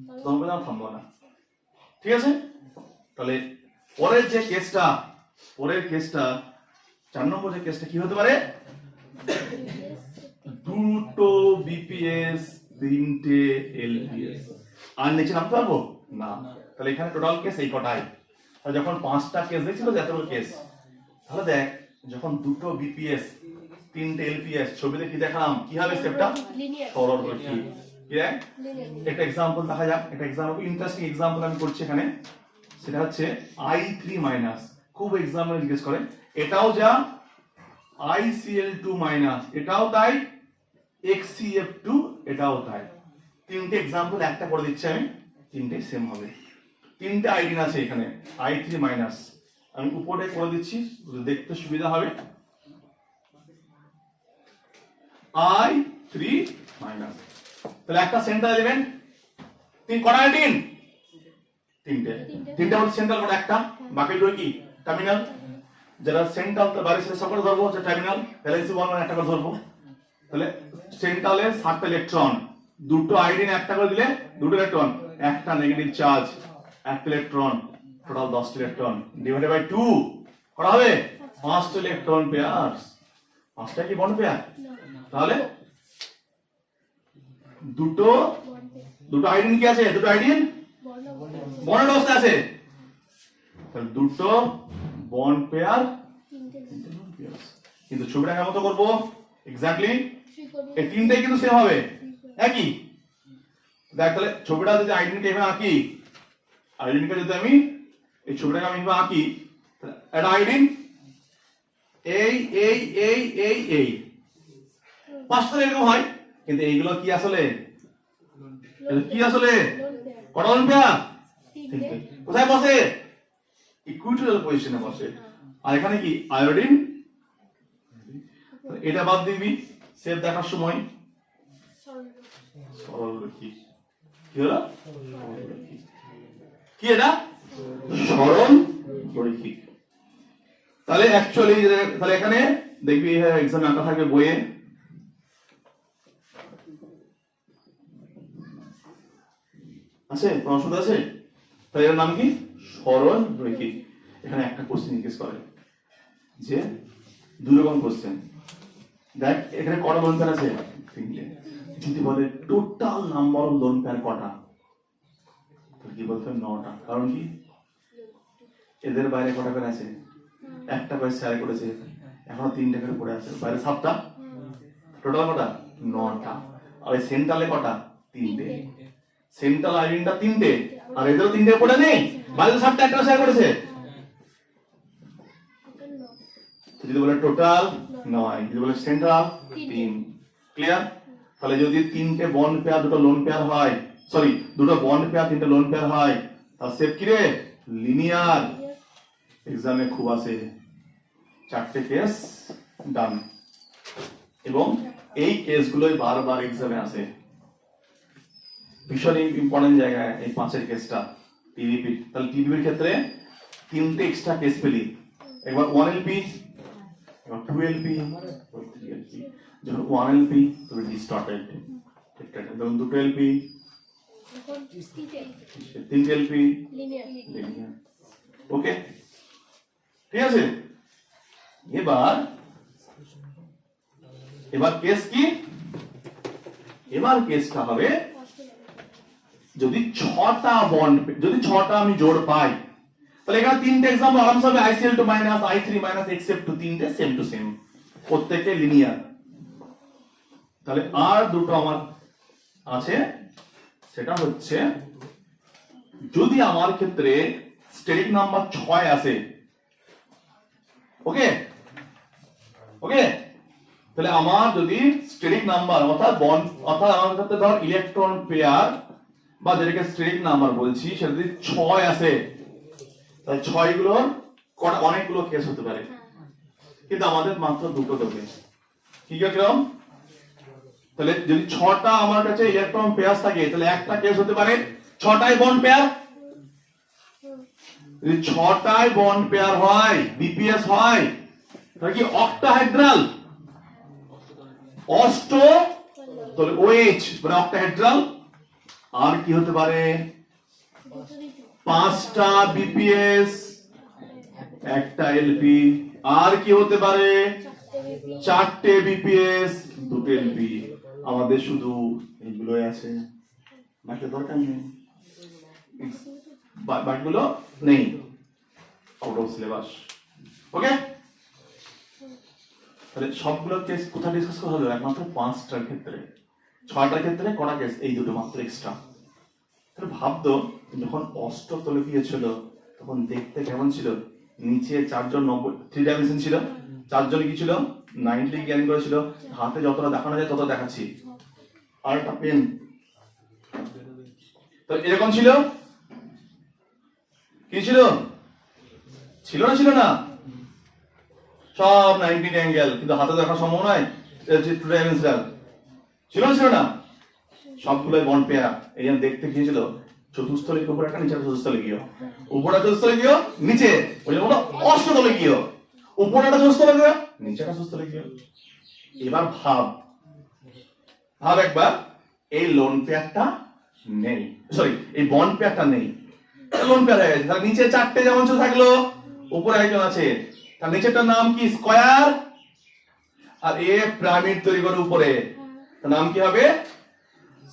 ততক্ষণ পর্যন্ত থামবো না। ঠিক আছে? তাহলে পরের যে কেসটা, পরের কেসটা 4 নম্বর যে কেসটা কি হতে পারে? দুটো বিপিএস, 3টে এলপিএস। আর নিচে নামতে পারবো না। তাহলে এখানে টোটাল কেস এই কটাই। তাহলে যখন 5টা কেস দেখছিল যতগুলো কেস, তাহলে দেখ যখন দুটো বিপিএস, 3টে এলপিএস, ছবিতে কি দেখালাম? কি হবে স্টেপটা? সরলরৈখিক। কি দেখ? একটা एग्जांपल দেখা যাক। একটা एग्जांपल, ইন্টারেস্টিং एग्जांपल আমি করছি এখানে। সেটা হচ্ছে I3-, খুব एग्जांपल জিজ্ঞেস করে। এটাও যা ICl2-, এটাও তাই, XCF2 এটাও তাই। 3টে एग्जांपल একটা করে দিচ্ছি আমি, 3টে সেম হবে। 3টে আইডিন আছে এখানে I3-, আমি উপরে করে দিচ্ছি দেখতে সুবিধা হবে। I3-, তাহলে একটা সেন্ট্রাল এলিমেন্ট, 3 কটা আইডিন? 3টে। 3টে হচ্ছে সেন্ট্রাল কোড একটা, বাকি দুটো কি? টার্মিনাল। যারা সেন্ট্রাল তো বাইরে সেটা সবকটা ধরবো হচ্ছে টার্মিনাল। ভ্যালেন্সি 1 মানে একটা করে ধরবো। তাহলে সেন্ট্রালে 7টা ইলেকট্রন, দুটো আইডিন একটা করে দিলে 2টো ইলেকট্রন, একটা নেগেটিভ চার্জ, একটা ইলেকট্রন, টোটাল 10টা ইলেকট্রন ডিভাইডেড বাই 2 করা হবে 5টা ইলেকট্রন পেয়ার। 5টা কি বন্ড পেয়ার? তাহলে দুটো আইডিন কি আছে? দুটো আইডিন বন্ড অবস্থায় আছে। তাহলে দুটো বন্ড পেয়ার, 3টে লোন পেয়ার। কিন্তু ছবিটা কেমন তো করব? এক্স্যাক্টলি এই 3টাই কিন্তু সেম হবে, একই। দেখ তাহলে ছবিটা যদি আইডেন্টিটি এভাবে আঁকি, আইডেন্টিটি যদি আমি এই ছবিটাকে আমি এভাবে আঁকি, এটা আইডিন এই 5টা এরকম হয়। কিন্তু এইগুলো কি আসলে? কি আসলে? কটা লোন পেয়ার? 3টে। কোথায় বসে? ইকুইটোরিয়াল পজিশনে বসে। আর এখানে কি? আয়োডিন। এটা বাদ দিবি সেভ দেখার সময়, সরলরৈখিক। কি হলো? কি এটা? সরল রৈখিক। তাহলে অ্যাকচুয়ালি তাহলে এখানে দেখবি এক্সামে আঁকা থাকবে বইয়ে, আছে কোনো অসুবিধা আছে? তাহলে এর নাম কি? সরল রৈখিক। এখানে একটা কোশ্চেন জিজ্ঞেস করে যে দুই রকম কোশ্চেন, দেখ এখানে কটা লোন পেয়ার আছে? তিনটে। যদি বলে total number of lone pair কটা, কি বলতে? 9টা। কারণ কি? এদের বাইরে কটা পেয়ার আছে? একটা পেয়ার শেয়ার করেছে, এখনো 3টে করে পড়ে আছে, বাইরে 7টা, টোটাল কটা? 9টা। আর এই সেন্ট্রালে কটা? 3টে। সেন্ট্রাল আইরিনটা 3টে, আর এদেরও 3টে পড়ে নেই, বাইরে 7টা, একটা শেয়ার করেছে। যদি বলে টোটাল 9, যদি বলে সেন্ট্রাল 3। ক্লিয়ার? তাহলে যদি 3টে বন্ড পেয়ার, দুটো লোন পেয়ার হয়, সরি দুটো বন্ড পেয়ার 3টে লোন পেয়ার হয়, তার শেপ কি রে? লিনিয়ার। এক্সামে খুব আসে, 4টে কেস ডান। এবং এই কেসগুলোই বারবার এক্সামে আসে, ভীষণ ইম্পর্টেন্ট জায়গায় এই 5এর কেসটা টিভিপি। তাহলে টিভিপির ক্ষেত্রে 3টে এক্সট্রা কেস পেলি, একবার 1LP, এবার 2LP, 3LP। যখন 1LP তবে ডিস্টর্টেড, যখন 2LP, 3LP লিনিয়ার। ওকে, ঠিক আছে? এবার কেস কি? এবার কেসটা হবে যদি 6টা বন্ড, যদি 6টা আমি জোড় পাই, তাহলে এখানে 3টে एग्जांपल আরামসে হবে ICl2 I3 Xf2, 3টে সেম টু সেম, প্রত্যেকটা লিনিয়ার। তাহলে আর দুটো আমার আছে, সেটা হচ্ছে যদি আমার ক্ষেত্রে স্টেরিক নাম্বার 6 আসে, ওকে ওকে, তাহলে আমার যদি স্টেরিক নাম্বার অর্থাৎ বন্ড, অর্থাৎ আমার ক্ষেত্রে ধর ইলেকট্রন পেয়ার বা যেটাকে স্টেরিক নাম্বার বলছি, সেটা যদি 6 আসে, তাহলে 6 গুলোর অনেকগুলো কেস হতে পারে, কিন্তু আমাদের মাত্র দুটো দেবে। কি কিরকম? তাহলে যদি 6টা আমার কাছে ইলেকট্রন পেয়ার থাকে, তাহলে একটা কেস হতে পারে 6টাই বন্ড পেয়ার। যদি 6টাই বন্ড পেয়ার হয়, বিপিএস হয়, তাহলে কি অক্টাহেড্রাল? অষ্ট, তাহলে OH মানে অক্টাহেড্রাল। আর কি হতে পারে? 5টা বিপিএস, একটা এলপি। আর কি হতে পারে? 4টে বিপিএস, 2টে এলপি। আমাদের শুধু এইগুলোই আছে, বাকি দরকার নেই, বাকিগুলো নেই, আউট অফ সিলেবাস। ওকে, তাহলে সবগুলো কেস কোথায় ডিসকাস করা হলো? একমাত্র 5টার ক্ষেত্রে। 6টার ক্ষেত্রে কটা কেস? এই দুটো মাত্র এক্সট্রা। তাহলে ভাবতো যখন অষ্টতলে গিয়েছিল তখন দেখতে কেমন ছিল? নিচে 4জন 3 ডাইমেনশন ছিল, 4জন কি ছিল? 90 জ্ঞান করেছিল, হাতে যতটা দেখানো যায় তত দেখাচ্ছি। আর একটা পেন, তো এরকম ছিল, কি ছিল? ছিল না? ছিল না? সব 90 অ্যাঙ্গেল, কিন্তু হাতে দেখা সম্ভব নয়, 2 ডাইমেনশনাল। ছিল না? ছিল না? সবগুলোই বন্ড পেয়ার। এই জন্য দেখতে কি ছিল? চতুস্থলে উপরে একটা, নিচে চতুস্থলে গিয়ে, উপরে চতুস্থলে গিয়ে, নিচে ওই জন্য অষ্টতলে গিয়ে, উপরে একটা চতুস্থলে গিয়ে, নিচে একটা চতুস্থলে গিয়ে। এবার ভাব একবার, এই লোন পেয়ারটা নেই, সরি এই বন্ড পেয়ারটা নেই, লোন পেয়ার হয়ে গেছে। তাহলে নিচে 4টে যেমন ছিল থাকলো, উপরে একজন আছে, তার নিচেরটার নাম কি? স্কয়ার। আর এ পিরামিড তৈরি করে উপরে, তার নাম কি হবে?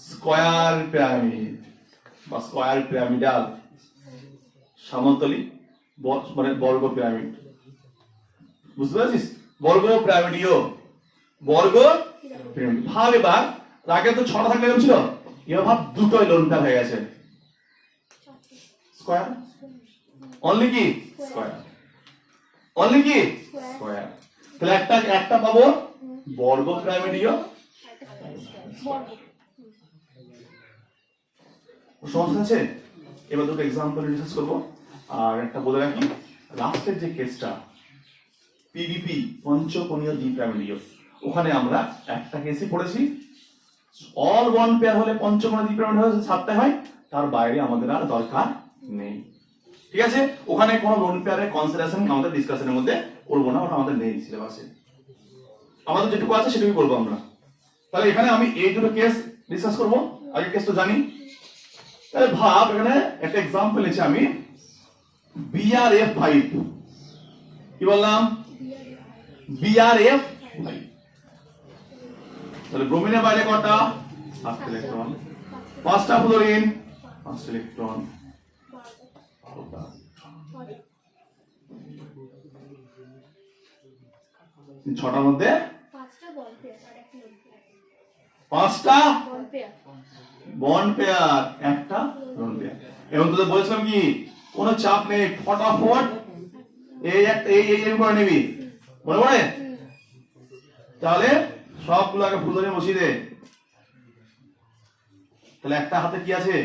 স্কয়ার পিরামিড বা স্কয়ার পিরামিডাল। সমতলী মানে বর্গ পিরামিড, বুঝতে পারছিস? বর্গ পিরামিডীয়, বর্গ পিরামিড। ভাব এবার, আগে তো 6টা থাকলে কেমন ছিল, এবার ভাব দুটোই লোন পেয়ার হয়ে গেছে, স্কয়ার। অনলি কি? স্কয়ার। অনলি কি? স্কয়ার। তাহলে একটা পাবো বর্গ পিরামিডীয়। সমস্যা আছে? এবার দুটো एग्जांपल ডিসকাস করব। আর একটা বলে রাখি, লাস্টের যে কেসটা পিভিপি পঞ্চকোণীয় দ্বিপিরামিডীয়, ওখানে আমরা একটা কেসই পড়েছি, অল বন্ড পেয়ার হলে পঞ্চকোণে দ্বিপ্রাইম হলে 7টা হয়, তার বাইরে আমাদের আর দরকার নেই। ঠিক আছে, ওখানে কোনো লোন পেয়ারের কনসিডারেশন আমাদের ডিসকাশনের মধ্যে করবো না, ওটা আমাদের নেই সিলেবাসে। আমাদের যেটুকু আছে সেটুকুই করবো আমরা। তাহলে এখানে আমি এই দুটো কেস ডিসকাস করব। আগে কেস তো জানি। তাহলে ভাব এখানে একটা एग्जांपल নিয়েছি আমি, BRF5। কি বললাম? BRF5। তাহলে ব্রোমিনের বাইরে কটা? 8 ইলেকট্রন। 5টা ফ্লোরিন, 5 ইলেকট্রন। 6টার মধ্যে 5টা বন্ড পেয়ার আর একটা লোন পেয়ার। 5টা বন্ড পেয়ার। বন্ড পেয়ার, একটা লোন পেয়ার। এবং তোদের বলেছিলাম কি কোনো চাপ নেই, ফটাফট এই একটা এই করে নিবি, মনে পড়ে? তাহলে সবগুলো আগে ফুলদানি বসিয়ে দে। তাহলে একটা হাতে কি আছে?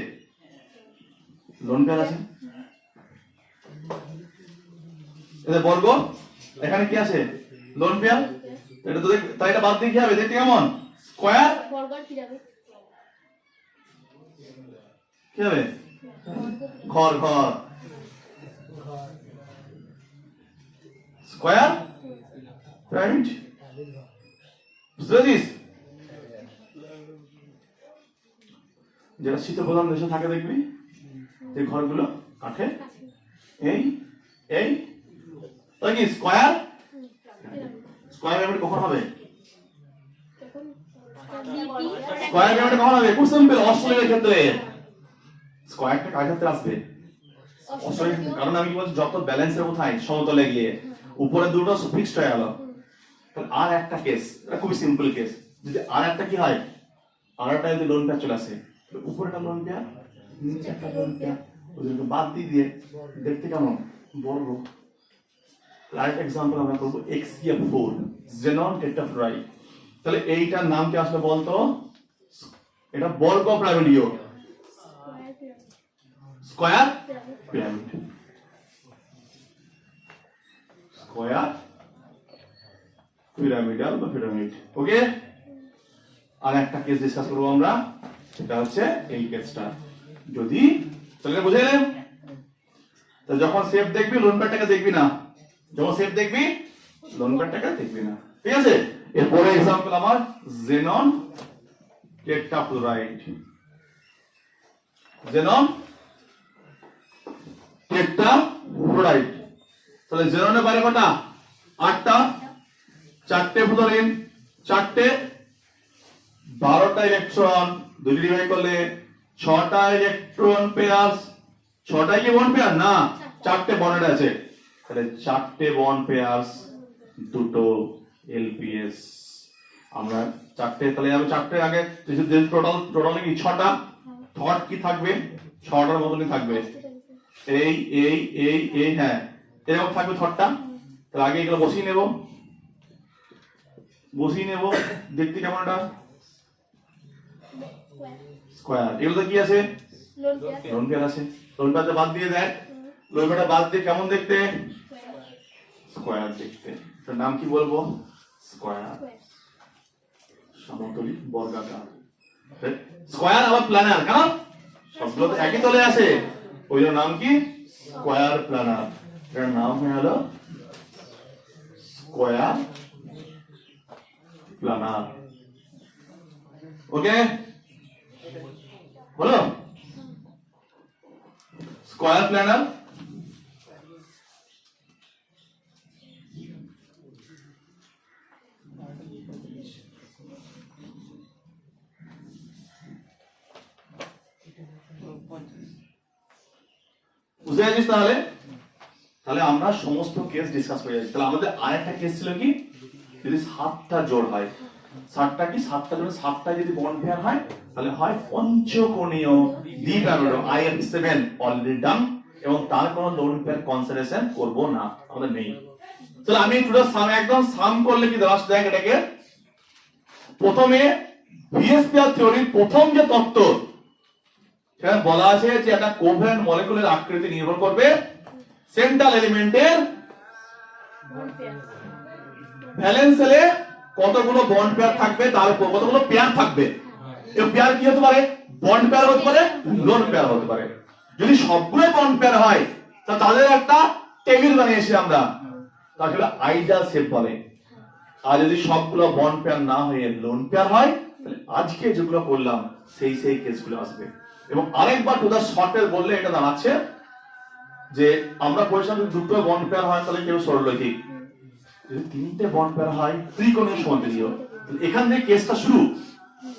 লোন পেয়ার আছে। এটা বর্গ, এখানে কি আছে? Lone pair. এটা তো তাই, এটা বাদ দিয়ে কি হবে? দেখতে কেমন? স্কয়ার বর্গ আর পিরামিড। কি হবে? ঘর ঘর স্কয়ার পিরামিড। বুঝতে পেরেছিস? যেটা শীত প্রধান দেশে থাকে দেখবি যে ঘরগুলো কাঠের, এই এই তাই কি স্কয়ার স্কয়ার পিরামিড কখন হবে? স্কয়ার পিরামিড কখন হবে? খুব সিম্পল, অস্ট্রেলিয়ার ক্ষেত্রে স্কয়ারটা কার ক্ষেত্রে আসবে? অস্ট্রেলিয়ার। কারণ আমি কি বলছি, যত ব্যালেন্সের কোথায় সমতলে গিয়ে উপরে দুটো ফিক্সড হয়ে গেল। তাহলে আর একটা কেস, এটা খুবই সিম্পল কেস, যদি আর একটা কি হয়, আর একটা যদি লোন পেয়ার চলে আসে, উপরেটা লোন পেয়ার, নিচে একটা লোন পেয়ার, ওদেরকে বাদ দিয়ে দেখতে কেমন? বর্গ। রাইট এক্সাম্পল আমরা করব XCF4 xenon tetrafluoride। তাহলে এইটার নাম কি আসলে বলতো? এটা বর্গ পিরামিডীয়, স্কয়ার পিরামিড, স্কয়ার পিরামিডাল বা পিরামিড। ওকে, আর একটা কেস ডিসকাস করব আমরা, সেটা হচ্ছে এই কেসটা। যদি তাহলে বুঝলেন, তো যখন শেপ দেখবি লোন পেয়ারটাকে দেখবি না, যখন শেপ দেখবি লোন পেয়ারটাকে দেখবি না। ঠিক আছে, এরপরে एग्जांपल আমার xenon tetrafluoride। xenon tetrafluoride। তাহলে xenon-এর বাইরে কটা? 8টা, 4টে ফ্লোরিন, 4টে, 12টা ইলেকট্রন, দুই ডিভাইড করলে 6টা ইলেকট্রন পেয়ার। 6টাই কি বন্ড পেয়ার? না, 4টে বন্ড আছে। তাহলে 4টে বন্ড পেয়ার, দুটো এলপিএস। আমরা 4টে, তাহলে আমি 4টে আগে টোটাল কি 6টা থট কি থাকবে? 6টার মতনই থাকবে। এই এই এই এই হ্যাঁ, এরকম থাকবে থটটা। তাহলে আগে এগুলো বসিয়ে নেব, দেখতে কেমন? এটা স্কয়ার। এগুলো কি আছে? লোন পেয়ার আছে। লোন পেয়ারটা বাদ দিয়ে দেখ, লোন পেয়ারটা বাদ দিয়ে কেমন দেখতে? স্কয়ার দেখতে। তার নাম কি বলবো? স্কয়ার, সমতলী বর্গাকার। স্কয়ার আবার প্ল্যানার, কারণ সবগুলো তো একই তলে আছে, ওই জন্য নাম কি? Square planar. এর নাম হয়ে গেল স্কয়ার প্ল্যানার। ওকে, বলো স্কয়ার প্ল্যানার। বুঝতে পারছিস? তাহলে তাহলে আমরা সমস্ত কেস ডিসকাস করে যাচ্ছি। তাহলে আমাদের আরেকটা কেস ছিল কি, যদি 7টা জোড় হয়, 7টা কি 7টা জোড়ে 7টা যদি বন্ড পেয়ার হয়, তাহলে হয় পঞ্চকোণীয় দ্বিপ্রাইমিড। IF7 অলরেডি ডান, এবং তার কোনো লোন পেয়ার কনসিডারেশন করব না, আমাদের নেই। তাহলে আমি টোটাল সাম একদম সাম করলে কি দাঁড়াচ্ছে? দেখ এটাকে প্রথমে ভিএস পেয়ার থিওরির প্রথম যে তত্ত্ব, সেখানে বলা আছে যে একটা কোভ্যালেন্ট মলিকুলের আকৃতি নির্ভর করবে সেন্ট্রাল এলিমেন্টের ভ্যালেন্স সেলে কতগুলো বন্ড পেয়ার থাকবে, তার উপর কতগুলো পেয়ার থাকবে। এই পেয়ার কি হতে পারে? বন্ড পেয়ার হতে পারে, লোন পেয়ার হতে পারে। যদি সবগুলো বন্ড পেয়ার হয় তা তাদের একটা টেবিল বানিয়েছি আমরা, তাকে আইডিয়াল শেপ বলে। আর যদি সবগুলো বন্ড পেয়ার না হয়ে লোন পেয়ার হয় তাহলে আজকে যেগুলো করলাম সেই কেসগুলো আসবে। এবং আরেকবার টু দা শর্টের বললে এটা দাঁড়াচ্ছে যে আমরা বলছিলাম যদি দুটো বন্ড পেয়ার হয় তাহলে কেউ সরলরৈখিক, যদি তিনটে বন্ড পেয়ার হয় ত্রিকোণীয় সমদ্বিতীয়। এখান থেকে কেসটা শুরু,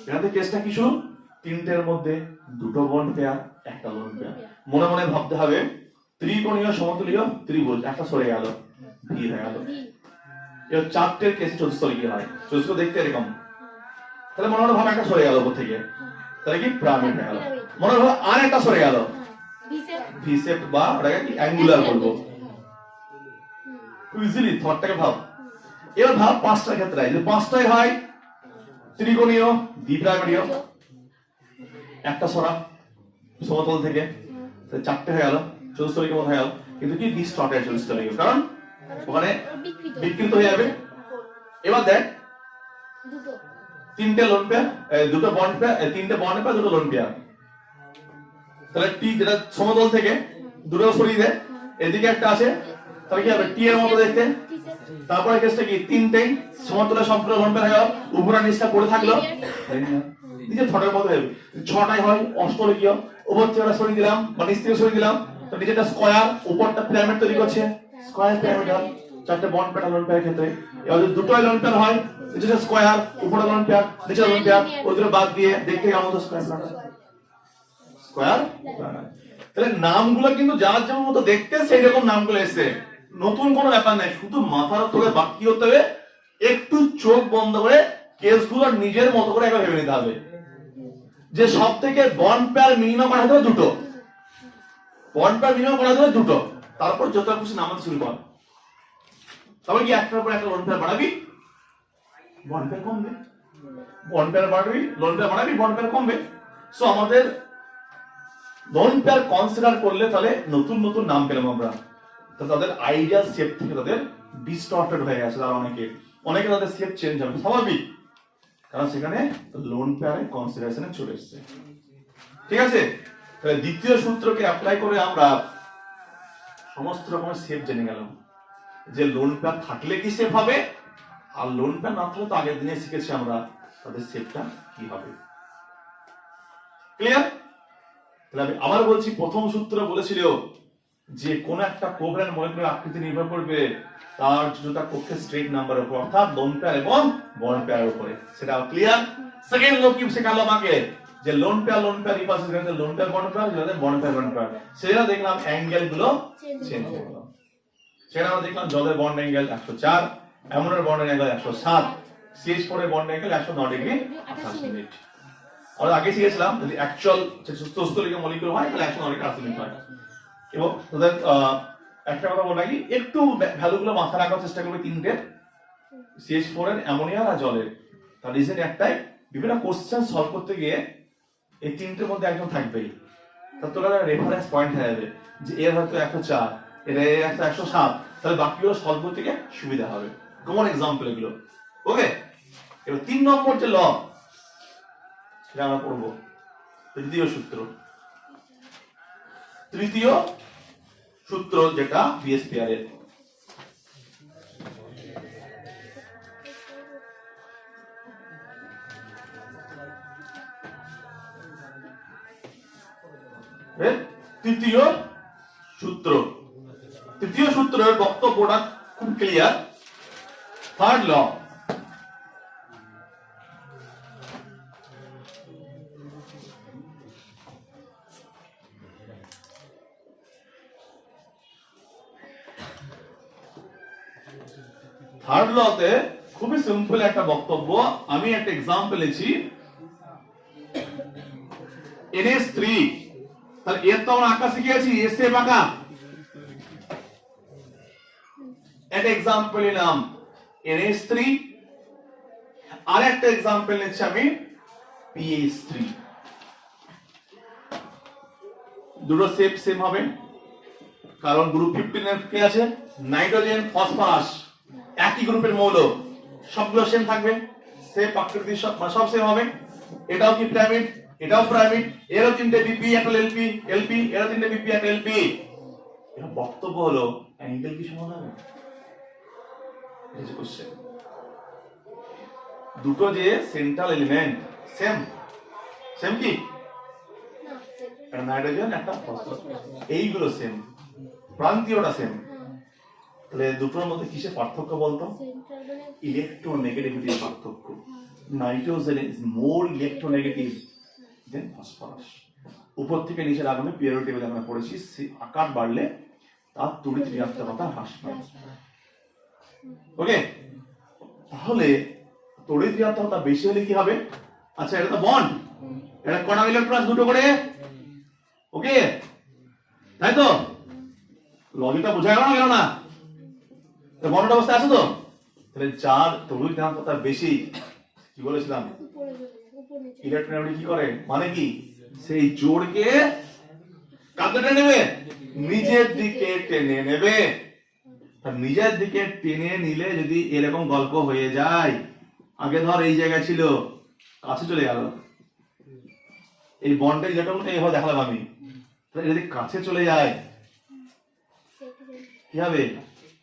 এখান থেকে কেসটা কি শুরু? তিনটের মধ্যে দুটো বন্ড পেয়ার, একটা লোন পেয়ার। মনে মনে ভাবতে হবে ত্রিকোণীয় সমতুল্য ত্রিভুজ, একটা সরে গেল, ভি হয়ে গেল। এবার চারটের কেসে চতুস্তলে কি হয়? চতুস্তল দেখতে এরকম, তাহলে মনে মনে ভাব একটা সরে গেল উপর থেকে, তাহলে কি পিরামিড হয়ে গেল। মনে মনে ভাব আর একটা সরে গেল, ভি শেপ বা ওটাকে কি অ্যাঙ্গুলার বলবো। ইজিলি থটটাকে ভাব। এবার ভাব পাঁচটার ক্ষেত্রে, যদি পাঁচটাই হয় ত্রিকোণীয় দ্বিপিরামিডীয়, একটা সরা সমতল থেকে, তাহলে চারটে হয়ে গেল, চতুস্তলিক মত হয়ে গেল। কিন্তু কি ডিস্টর্টেড চতুস্তলিক, কারণ ওখানে বিকৃত হয়ে যাবে। এবার দেখ তিনটে লোন পেয়ার, দুটো বন্ড পেয়ার, তিনটে বন্ড পেয়ার, দুটো লোন পেয়ার, তাহলে টি যেটা সমতল থেকে দুটো সরিয়ে দে, এদিকে একটা আছে, তাহলে কি হবে? টি এর মতো দেখতে। তারপরে কেসটা কি? তিনটেই সমতলে সবগুলো লোন পেয়ার হয়ে গেল, উপরে নিচটা পড়ে থাকলো, নিচে থটের মতো হবে। ছটাই হয় অষ্টলিকীয়, উপর থেকে সরিয়ে দিলাম বা নিচ থেকে সরিয়ে দিলাম, তো নিচেটা স্কয়ার, উপরটা পিরামিড তৈরি করছে, স্কয়ার পিরামিড হয় চারটে বন্ড পেয়ার লোন পেয়ার ক্ষেত্রে। এবার যদি দুটোই লোন পেয়ার হয়, নিচেটা স্কয়ার, উপরে লোন পেয়ার, নিচে লোন পেয়ার, ওই দুটো বাদ দিয়ে দেখতে কেমন তো স্কয়ার স্কয়ার। তাহলে নামগুলো কিন্তু যার যেমন মতো দেখতে সেই রকম নামগুলো এসেছে, নতুন কোনো ব্যাপার নাই। শুধু মাথার তোলে বাকি হতে হবে, একটু চোখ বন্ধ করে কেসগুলো নিজের মতো করে একবার ভেবে নিতে হবে যে সব থেকে বন্ড পেয়ার মিনিমাম করা হবে দুটো, বন্ড পেয়ার মিনিমাম করা হবে দুটো, তারপর যত খুশি নামাতে শুরু কর। তবে কি একটার পর একটা লোন পেয়ার বাড়াবি, বন্ড পেয়ার কমবে, বন্ড পেয়ার বাড়াবি, লোন পেয়ার বাড়াবি, বন্ড পেয়ার কমবে। সো আমাদের লোন পেয়ার কনসিডার করলে তাহলে নতুন নতুন নাম পেলাম আমরা, তাদের আইডিয়াল শেপ থেকে তাদের ডিস্টর্টেড হয়ে গেছে। তারা অনেকে তাদের শেপ চেঞ্জ হবে, স্বাভাবিক, কারণ সেখানে লোন পেয়ারে কনসিডারেশনে চলে এসেছে। ঠিক আছে, তাহলে দ্বিতীয় সূত্রকে অ্যাপ্লাই করে আমরা সমস্ত রকমের শেপ জেনে গেলাম যে লোন পেয়ার থাকলে কি শেপ হবে, আর লোন পেয়ার না থাকলে তো আগের দিনে শিখেছি আমরা তাদের শেপটা কি হবে। ক্লিয়ার? তাহলে আমি আবার বলছি, প্রথম সূত্র বলেছিল যে কোন একটা কোভ্যালেন্ট মলিকিউলের আকৃতি নির্ভর করবে তার যুক্ততা কক্ষের স্ট্রেট নাম্বারের উপর, অর্থাৎ লোন পেয়ার এবং বন্ড পেয়ারের উপরে। সেটা ক্লিয়ার? সেকেন্ড লোক কি শেখালো আমাকে যে লোন পেয়ার রিভার্স করতে, লোন পেয়ার বন্ড পেয়ার, যেটা বন্ড পেয়ার, সেটা দেখলাম অ্যাঙ্গেল গুলো চেঞ্জ হয়ে গেল। সেটা আমরা দেখলাম জলের বন্ড অ্যাঙ্গেল 104, অ্যামোনিয়ার বন্ড অ্যাঙ্গেল 107, CH4 এর বন্ড অ্যাঙ্গেল 109 ডিগ্রি 28 মিনিট। আমরা আগে শিখেছিলাম যদি অ্যাকচুয়াল সুস্থলিক মলিকিউল হয় তাহলে 109 ডিগ্রি 28 মিনিট হয়। এবং তোদের একটা কথা বলা কি, একটু ভ্যালুগুলো মাথায় রাখার চেষ্টা করবে তিনটে, CH4 এর, অ্যামোনিয়ার আর জলের। তার রিজন একটাই, বিভিন্ন কোশ্চেন সলভ করতে গিয়ে এই তিনটের মধ্যে একজন থাকবেই, তার তোরা রেফারেন্স পয়েন্ট হয়ে যাবে যে এর হয়তো 104, এর 107, তাহলে বাকিগুলো সলভ করতে গিয়ে সুবিধা হবে। কমন এক্সাম্পল এগুলো। ওকে, এবার 3 নম্বর যে ল সেটা আমরা পড়বো, তৃতীয় সূত্র। তৃতীয় সূত্র যেটা বিএস পেয়ারের, তৃতীয় সূত্র। তৃতীয় সূত্রের বক্তব্যটা খুব ক্লিয়ার। থার্ড ল, থার্ড লতে খুবই সিম্পল একটা বক্তব্য। আমি একটা এক্সাম্পল লিখছি, NH3, তাহলে এর তো আমরা আঁকা শিখেছি, এসে আঁকা। একটা এক্সাম্পল নিলাম NH3, আর একটা এক্সাম্পল নিচ্ছি আমি PH3। দুটো শেপ সেম হবে, কারণ গ্রুপ 15 এর কি আছে, নাইট্রোজেন, ফসফরাস, একই গ্রুপের মৌল, সবগুলো সেম থাকবে, সেম আকৃতি, সব সেম হবে। এটাও কি পিরামিড, এটাও পিরামিড, এরও তিনটে বিপি একটা এলপি, এলপি এরও তিনটে বিপি একটা এলপি। এটা বক্তব্য হলো অ্যাঙ্গেল কি সমান হবে? এই যে কোশ্চেন, দুটো যে সেন্ট্রাল এলিমেন্ট সেম, সেম কি? না একটা নাইট্রোজেন একটা ফসফরাস, এইগুলো সেম, প্রান্তীয়টা সেম, তাহলে দুটোর মধ্যে কিসের পার্থক্য বলতো? সেন্ট্রাল মানে ইলেকট্রোনেগেটিভিটির পার্থক্য। Nitrogen is more electronegative than phosphorus. উপর থেকে নিচের আগুনে পিরিয়ডিক টেবিলে আমরা পড়েছি, আকার বাড়লে তার তড়িৎ ঋণাত্মকতা হ্রাস পায়। ওকে, তাহলে তড়িৎ ঋণাত্মকতা বেশি হলে কি হবে? আচ্ছা, এটা তো বন্ড, এটা কণা ইলেকট্রন দুটো করে, ওকে তাই তো? লজিকটা বোঝা গেল না? গেল না? বন্ড অবস্থায় আছে তো, তাহলে যার তড়িৎ ঋণাত্মকতা বেশি, কি বলেছিলাম, উপরে চলে যায়, উপর নিচে। ইলেকট্রন কি করে, মানে কি সেই জোড়কে কাকে টেনে নেবে? নিজের দিকে টেনে নেবে। নিজের দিকে টেনে নিলে যদি এরকম গল্প হয়ে যায়, আগে ধর এই জায়গায় ছিল, কাছে চলে গেল, এই বন্ডের ইলেকট্রন এইভাবে দেখালাম আমি, তাহলে যদি কাছে চলে যায় কি হবে?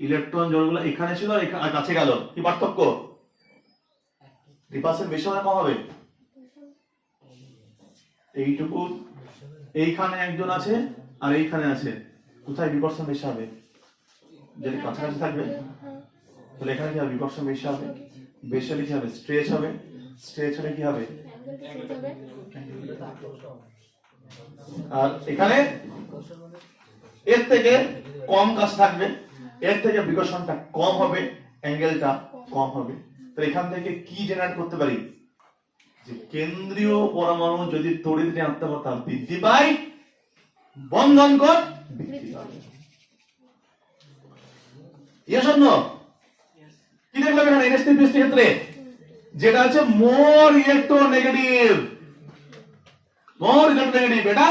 ইলেকট্রন জোড়গুলো এখানে ছিল আর কাছে গেল, কি পার্থক্য? রিপালশন বেশি হবে কম হবে? এইটুকু, এইখানে একজন আছে আর এইখানে আছে, কোথায় বিকর্ষণ বেশি হবে? যদি কাছাকাছি থাকবে, তাহলে এখানে কি হবে? বিকর্ষণ বেশি হবে। বেশি হলে কি হবে? স্ট্রেচ হবে। স্ট্রেচ হলে কি হবে? আর এখানে এর থেকে কম কাছে থাকবে, এর থেকে বিকর্ষণটা কম হবে, অ্যাঙ্গেলটা কম হবে। তাহলে এখান থেকে কি জেনারেট করতে পারি? যে কেন্দ্রীয় পরমাণু যদি তড়িৎ ঋণাত্মকতা বৃদ্ধি পায়, বন্ধন কোণ বৃদ্ধি পাবে। কি দেখলাম এখানে NH3 ক্ষেত্রে? যেটা হচ্ছে মোর ইলেকট্রোনেগেটিভ, মোর ইলেকট্রোনেগেটিভ, এটা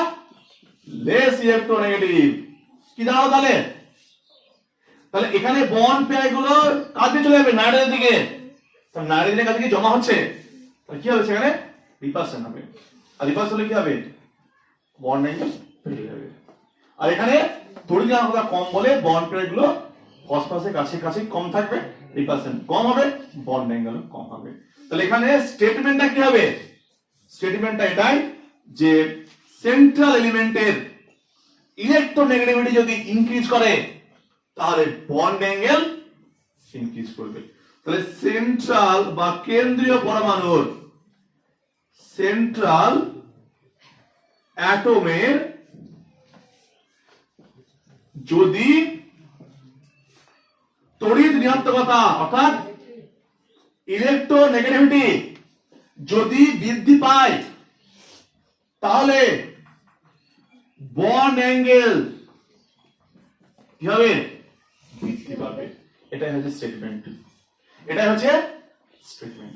লেস ইলেকট্রোনেগেটিভ। কি দাঁড়ালো তাহলে? তাহলে এখানে বন্ড পেয়ার গুলো কাছে চলে যাবে, নাইট্রোজেনের দিকে। তাহলে নাইট্রোজেনের কাছে কি জমা হচ্ছে, তাহলে কি হবে? সেখানে রিপালশন হবে। আর রিপালশন হলে কি হবে? বন্ড অ্যাঙ্গেল বেড়ে যাবে। আর এখানে তড়িৎ ঋণাত্মকতা কম বলে বন্ড পেয়ার গুলো ফসফরাসের কাছে কাছে কম থাকবে, রিপালশন কম হবে, বন্ড অ্যাঙ্গেল কম হবে। তাহলে এখানে স্টেটমেন্টটা কি হবে? স্টেটমেন্টটা এটাই যে সেন্ট্রাল এলিমেন্টের ইলেকট্রোনেগেটিভিটি যদি ইনক্রিজ করে, তাহলে বন্ড অ্যাঙ্গেল ইনক্রিজ করবে। তাহলে সেন্ট্রাল বা কেন্দ্রীয় পরমাণুর, সেন্ট্রাল অ্যাটমের যদি তড়িৎ ঋণাত্মকতা অর্থাৎ ইলেকট্রোনেগেটিভিটি যদি বৃদ্ধি পায়, তাহলে বন্ড অ্যাঙ্গেল কি হবে? বৃদ্ধি পাবে। এটাই হচ্ছে স্টেটমেন্ট, এটাই হচ্ছে স্টেটমেন্ট।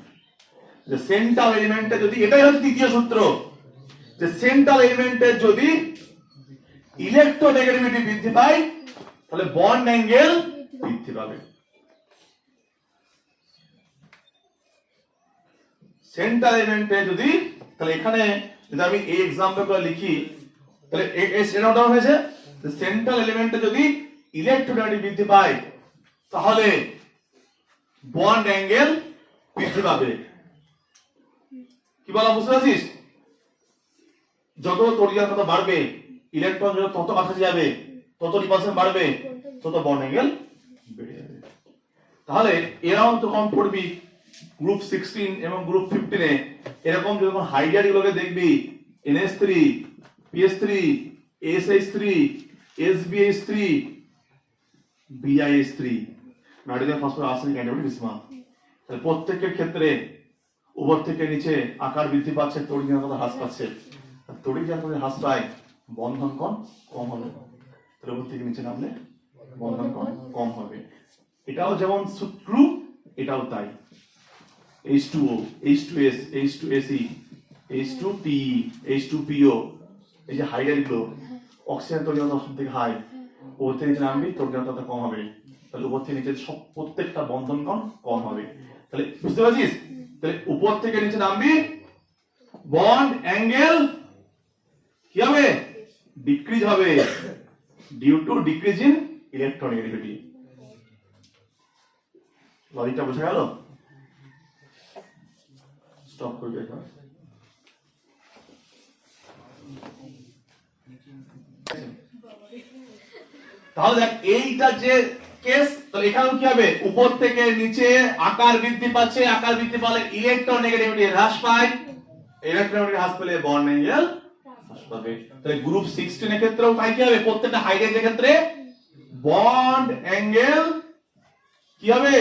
যে সেন্ট্রাল এলিমেন্টে যদি, এটাই হচ্ছে তৃতীয় সূত্র, যে সেন্ট্রাল এলিমেন্টের যদি ইলেকট্রোনেগেটিভিটি বৃদ্ধি পায়, তাহলে বন্ড অ্যাঙ্গেল বৃদ্ধি পাবে। সেন্ট্রাল এলিমেন্টে যদি, তাহলে এখানে যদি আমি এই एग्जांपल করে লিখি, তাহলে এই সেন্ট্রাল হয়েছে যে সেন্ট্রাল এলিমেন্টে যদি ইলেকট্রোনেগেটিভিটি বৃদ্ধি পায়, তাহলে বন্ড অ্যাঙ্গেল বৃদ্ধি পাবে। কি বলা, বুঝতে পারছিস? যত তড়িৎ ঋণাত্মকতা বাড়বে, ইলেকট্রন যত তত কাছে যাবে, তত রিপালশন বাড়বে, তত বন্ড অ্যাঙ্গেল বেড়ে যাবে। তাহলে এরাও তো কম পড়বি গ্রুপ 16 এবং গ্রুপ 15 এ, এরকম যখন হাইড্রাইড গুলোকে দেখবি, NH3, PS3, SH3, SbH3, BiH3, nitrogen phosphorus arsenic antimony bismuth, তাহলে প্রত্যেকের ক্ষেত্রে উপর থেকে নিচে আকার বৃদ্ধি পাচ্ছে, তড়িৎ ঋণাত্মকতা হ্রাস পাচ্ছে। তড়িৎ ঋণাত্মকতা হ্রাস পায়, বন্ধন কোণ কম হবে, তাহলে উপর থেকে নিচে নামলে বন্ধন কোণ কম হবে। এটাও যেমন সূত্র, এটাও তাই। H2O, H2S, H2Se, H2Pe, H2PO, এই যে হাইড্রাইড গুলো, অক্সিজেন তড়িৎ ঋণাত্মকতা সব থেকে হাই, উপর থেকে নিচে নামবি তড়িৎ ঋণাত্মকতা কম হবে, তাহলে উপর থেকে নিচে সব প্রত্যেকটা বন্ধন কোণ কম হবে। তাহলে বুঝতে পারছিস? তাহলে উপর থেকে নিচে নামবি বন্ড অ্যাঙ্গেল কি হবে? ডিক্রিজ হবে due to decrease in electronegativity. লজিকটা বোঝা গেল? স্টপ করবে এখন। তাহলে দেখ এইটা যে কেস, তাহলে এখানেও কি হবে? উপর থেকে নিচে আকার বৃদ্ধি পাচ্ছে, আকার বৃদ্ধি পালে ইলেকট্রোনেগেটিভিটি হ্রাস পায়, ইলেকট্রোনেগেটিভিটি হ্রাস পেলে বন্ড অ্যাঙ্গেল হ্রাস পাবে। তাহলে গ্রুপ 16 এর ক্ষেত্রেও তাই কি হবে? প্রত্যেকটা হাইড্রোজেনের ক্ষেত্রে বন্ড অ্যাঙ্গেল কি হবে?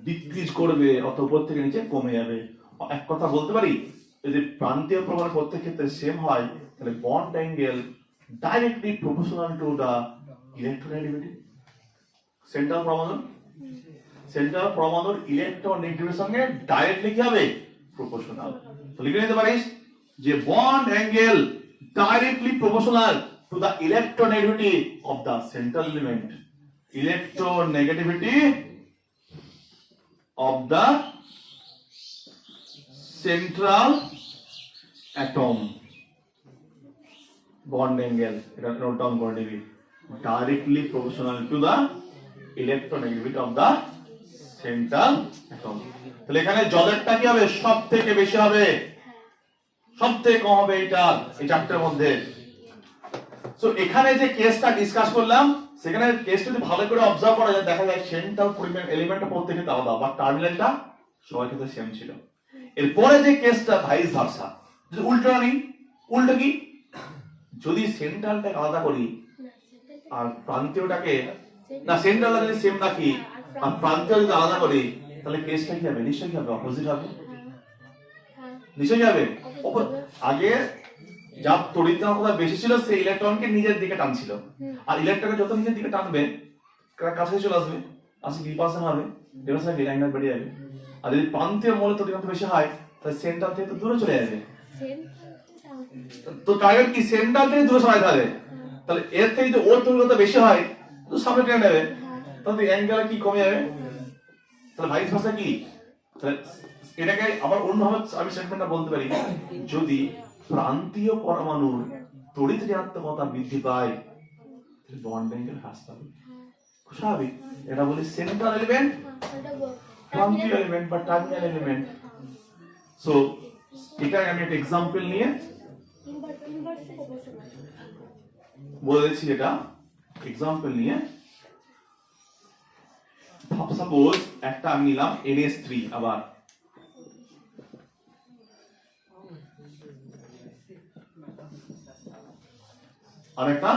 ডিক্রিজ করবে, অথবা উপর থেকে নিচে কমে যাবে। এক কথা বলতে পারি, যদি প্রান্তীয় প্রমাণ প্রত্যেক ক্ষেত্রে সেম হয়, তাহলে bond angle directly proportional to the electronegativity. Central পরমাণুর ইলেকট্রোনেগেটিভিটির সঙ্গে ডাইরেক্টলি কি হবে? প্রপোর্শনাল। তো লিখে নিতে পারিস যে bond angle directly proportional to the electronegativity of the central element. Electronegativity of the central atom bond angle, এটা নোট ডাউন করে নিবি, directly proportional to the electronegativity of the central atom। তাহলে এখানে জলেরটা কি হবে? সব থেকে বেশি হবে, সব থেকে কম হবে এটা এই চারটার মধ্যে। সো এখানে যে কেসটা ডিসকাস করলাম, সেখানে কেসটা যদি ভালো করে অবজার্ভ করা যায়, দেখা যায় সেন্ট্রাল এলিমেন্টটা প্রত্যেকটা আলাদা, বাট টার্মিনালটা সবার ক্ষেত্রে সেম ছিল। এরপরে যে কেসটা ভাইস ভার্সা, যদি উল্টো নেই, উল্টো কি? যদি সেন্ট্রালটাকে আলাদা করি আর প্রান্তীয়টাকে না, সেন্ট্রালটা যদি সেম রাখি আর প্রান্তীয় যদি আলাদা করি, তাহলে কেসটা কি হবে? নিশ্চয়ই কি হবে? অপোজিট হবে। নিশ্চয়ই কি হবে? আগে যা তড়িৎ ক্ষমতা বেশি ছিল, সেই ইলেকট্রনকে নিজের দিকে টানছিল, আর ইলেকট্রনকে যত নিজের দিকে টানবে কাছে চলে আসবে, আসলে রিপালশন হবে, রিপালশন লাইনার বেরিয়ে যাবে। আর যদি প্রান্তীয় মৌল তড়িৎ ক্ষমতা বেশি হয়, তাহলে সেন্ট্রাল থেকে তো দূরে চলে যাবে। তো টার্গেট কি? সেন্ট্রাল থেকে দূরে সরাই তাহলে, তাহলে এর থেকে যদি ওর তড়িৎ ক্ষমতা বেশি হয়, তো সামনে টেনে নেবে, তাহলে অ্যাঙ্গেল কি কমে যাবে। তাহলে ভাইস ভার্সা কি? তাহলে এটাকে আবার অন্যভাবে আমি স্টেটমেন্টটা বলতে পারি, যদি প্রান্তীয় পরমাণুর তড়িৎ ঋণাত্মকতা বৃদ্ধি পায়, তাহলে বন্ড অ্যাঙ্গেল হ্রাস পাবে। স্বাভাবিক। এটা বলি সেন্ট্রাল এলিমেন্ট, প্রান্তীয় এলিমেন্ট বা টার্মিনাল এলিমেন্ট। সো এটা আমি একটা এক্সাম্পল নিয়ে বলেছি, এটা এক্সাম্পল নিয়ে। সাপোজ একটা আমি নিলাম NS3, আবার আর একটা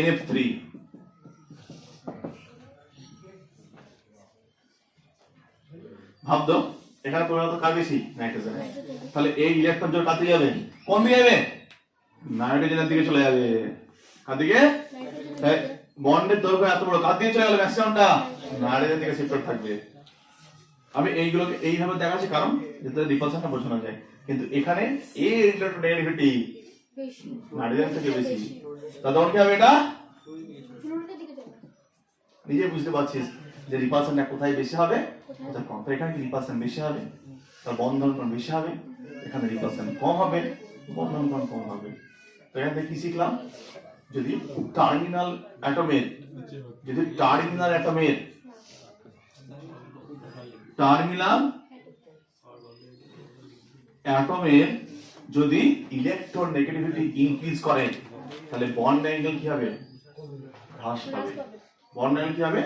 NF3। ভাবতো এখানে তোমার তো কার বেশি? নাইট্রোজেন। তাহলে এই ইলেকট্রন জোড় কাতে যাবে? কোন দিকে যাবে? নাইট্রোজেনের দিকে চলে যাবে। কার দিকে? বন্ডের দৈর্ঘ্য এত বড়, কার দিকে চলে গেল? ম্যাক্সিমামটা নাইট্রোজেনের দিকে শিফট থাকবে। আমি এইগুলোকে এইভাবে দেখাচ্ছি কারণ যাতে রিপালশনটা বোঝানো যায়, কিন্তু এখানে এই ইলেকট্রোনেগেটিভিটি নাইট্রোজেন থেকে বেশি, তখন কি হবে? এটা নিজে বুঝতে পারছিস যে রিপালশনটা কোথায় বেশি হবে, কোথায় কম। তো এখানে কি রিপালশন বেশি হবে, তার বন্ধন কোণ বেশি হবে, এখানে রিপালশন কম হবে, বন্ধন কোণ কম হবে। তো এখান থেকে কি শিখলাম? যদি টার্মিনাল অ্যাটমের যদি ইলেকট্রোনেগেটিভিটি ইনক্রিজ করে, তাহলে বন্ড অ্যাঙ্গেল কি হবে? হ্রাস পাবে। বন্ড অ্যাঙ্গেল কি হবে?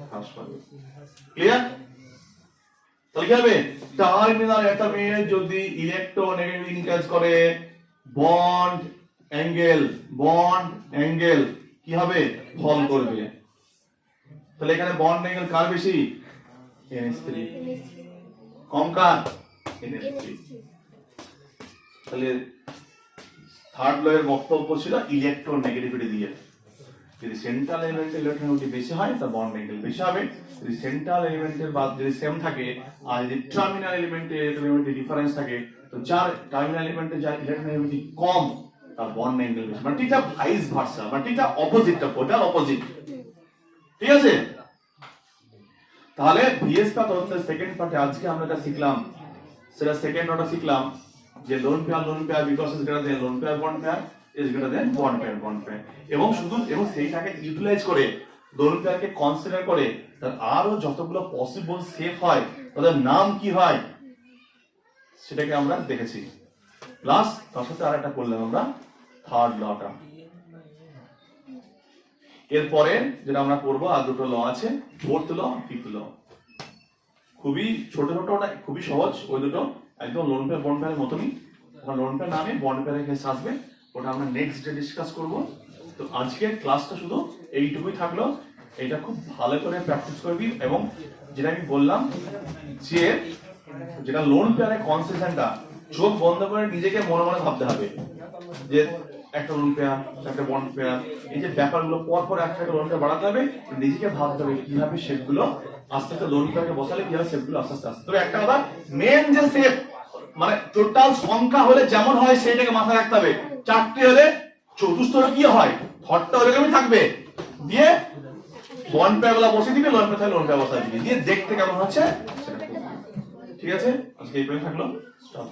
হ্রাস পাবে। ক্লিয়ার? তাহলে কি হবে? টার্মিনাল অ্যাটমে যদি ইলেকট্রোনেগেটিভিটি ইনক্রিজ করে, বন্ড অ্যাঙ্গেল কি হবে? ফল করবে। তাহলে এখানে বন্ড অ্যাঙ্গেল কার বেশি? NH3। কম কার? NH3। তাহলে থার্ড ল এর বক্তব্য ছিল ইলেকট্রোনেগেটিভিটি দিয়ে, যদি সেন্ট্রাল এলিমেন্টের ইলেকট্রোনেগেটিভিটি বেশি হয়, তার বন্ড অ্যাঙ্গেল বেশি হবে। যদি সেন্ট্রাল এলিমেন্টের বা যদি সেম থাকে, আর যদি টার্মিনাল এলিমেন্টের ইলেকট্রোনেগেটিভিটি ডিফারেন্স থাকে, তো যার টার্মিনাল এলিমেন্টের যার ইলেকট্রোনেগেটিভিটি কম, তার বন্ড অ্যাঙ্গেল বেশি। মানে ঠিকঠাক ভাইস ভার্সা, মানে ঠিকঠাক অপোজিটটা, টোটাল অপোজিট। ঠিক আছে? তাহলে ভিএস কা তদন্তের সেকেন্ড পার্টে আজকে আমরা যা শিখলাম, সেটা সেকেন্ড অর্ডার শিখলাম যে lone pair because is greater than loan pair bond pair is greater than bond pair এবং সেইটাকে ইউটিলাইজ করে লোন পেয়ারকে কনসিডার করে তার আরো যতগুলো পসিবল সেফ হয় তাদের নাম কি হয় সেটাকে আমরা দেখেছি। প্লাস তার সাথে আর একটা করলাম আমরা থার্ড লটা। এরপরে যেটা আমরা করবো আর দুটো ল আছে, ফোর্থ ল, ফিফথ ল। খুবই ছোট ছোট, ওটা খুবই সহজ, ওই দুটো একদম লোন পেয়ার বন্ড পেয়ারের মতনই। লোন পেয়ার নামে বন্ড পেয়ারের কেস আসবে, ওটা আমরা নেক্সট ডে ডিসকাস করব। তো আজকের ক্লাসটা শুধু এইটুকুই থাকলো। এটা খুব ভালো করে প্র্যাকটিস করবি এবং যেটা আমি বললাম যে যেটা লোন পেয়ারের কনসেশনটা চোখ বন্ধ করে নিজেকে মনে মনে ভাবতে হবে যে একটা লোন পেয়ার, একটা বন্ড পেয়ার, এই যে ব্যাপারগুলো পর পর একটা লোন পেয়ার বাড়াতে হবে, নিজেকে ভাবতে হবে কিভাবে শেপগুলো আস্তে আস্তে লোন পেয়ারকে বসালে কিভাবে শেপগুলো আস্তে আস্তে আসে। তবে একটা কথা, মেন যে শেপ মানে টোটাল সংখ্যা হলে যেমন হয় সেইটাকে মাথায় রাখতে হবে। চারটি হলে চতুর্থ হলে কি হয়, থর্ডটা ওরকমই থাকবে, দিয়ে বন্ড পেয়ার গুলো বসে দিবে, লোন পেয়ার লোন পেয়ার বসায় দিবে, দিয়ে দেখতে কেমন হচ্ছে সেটা। ঠিক আছে, আজকে এই পর্যন্ত থাকলো। স্টপ।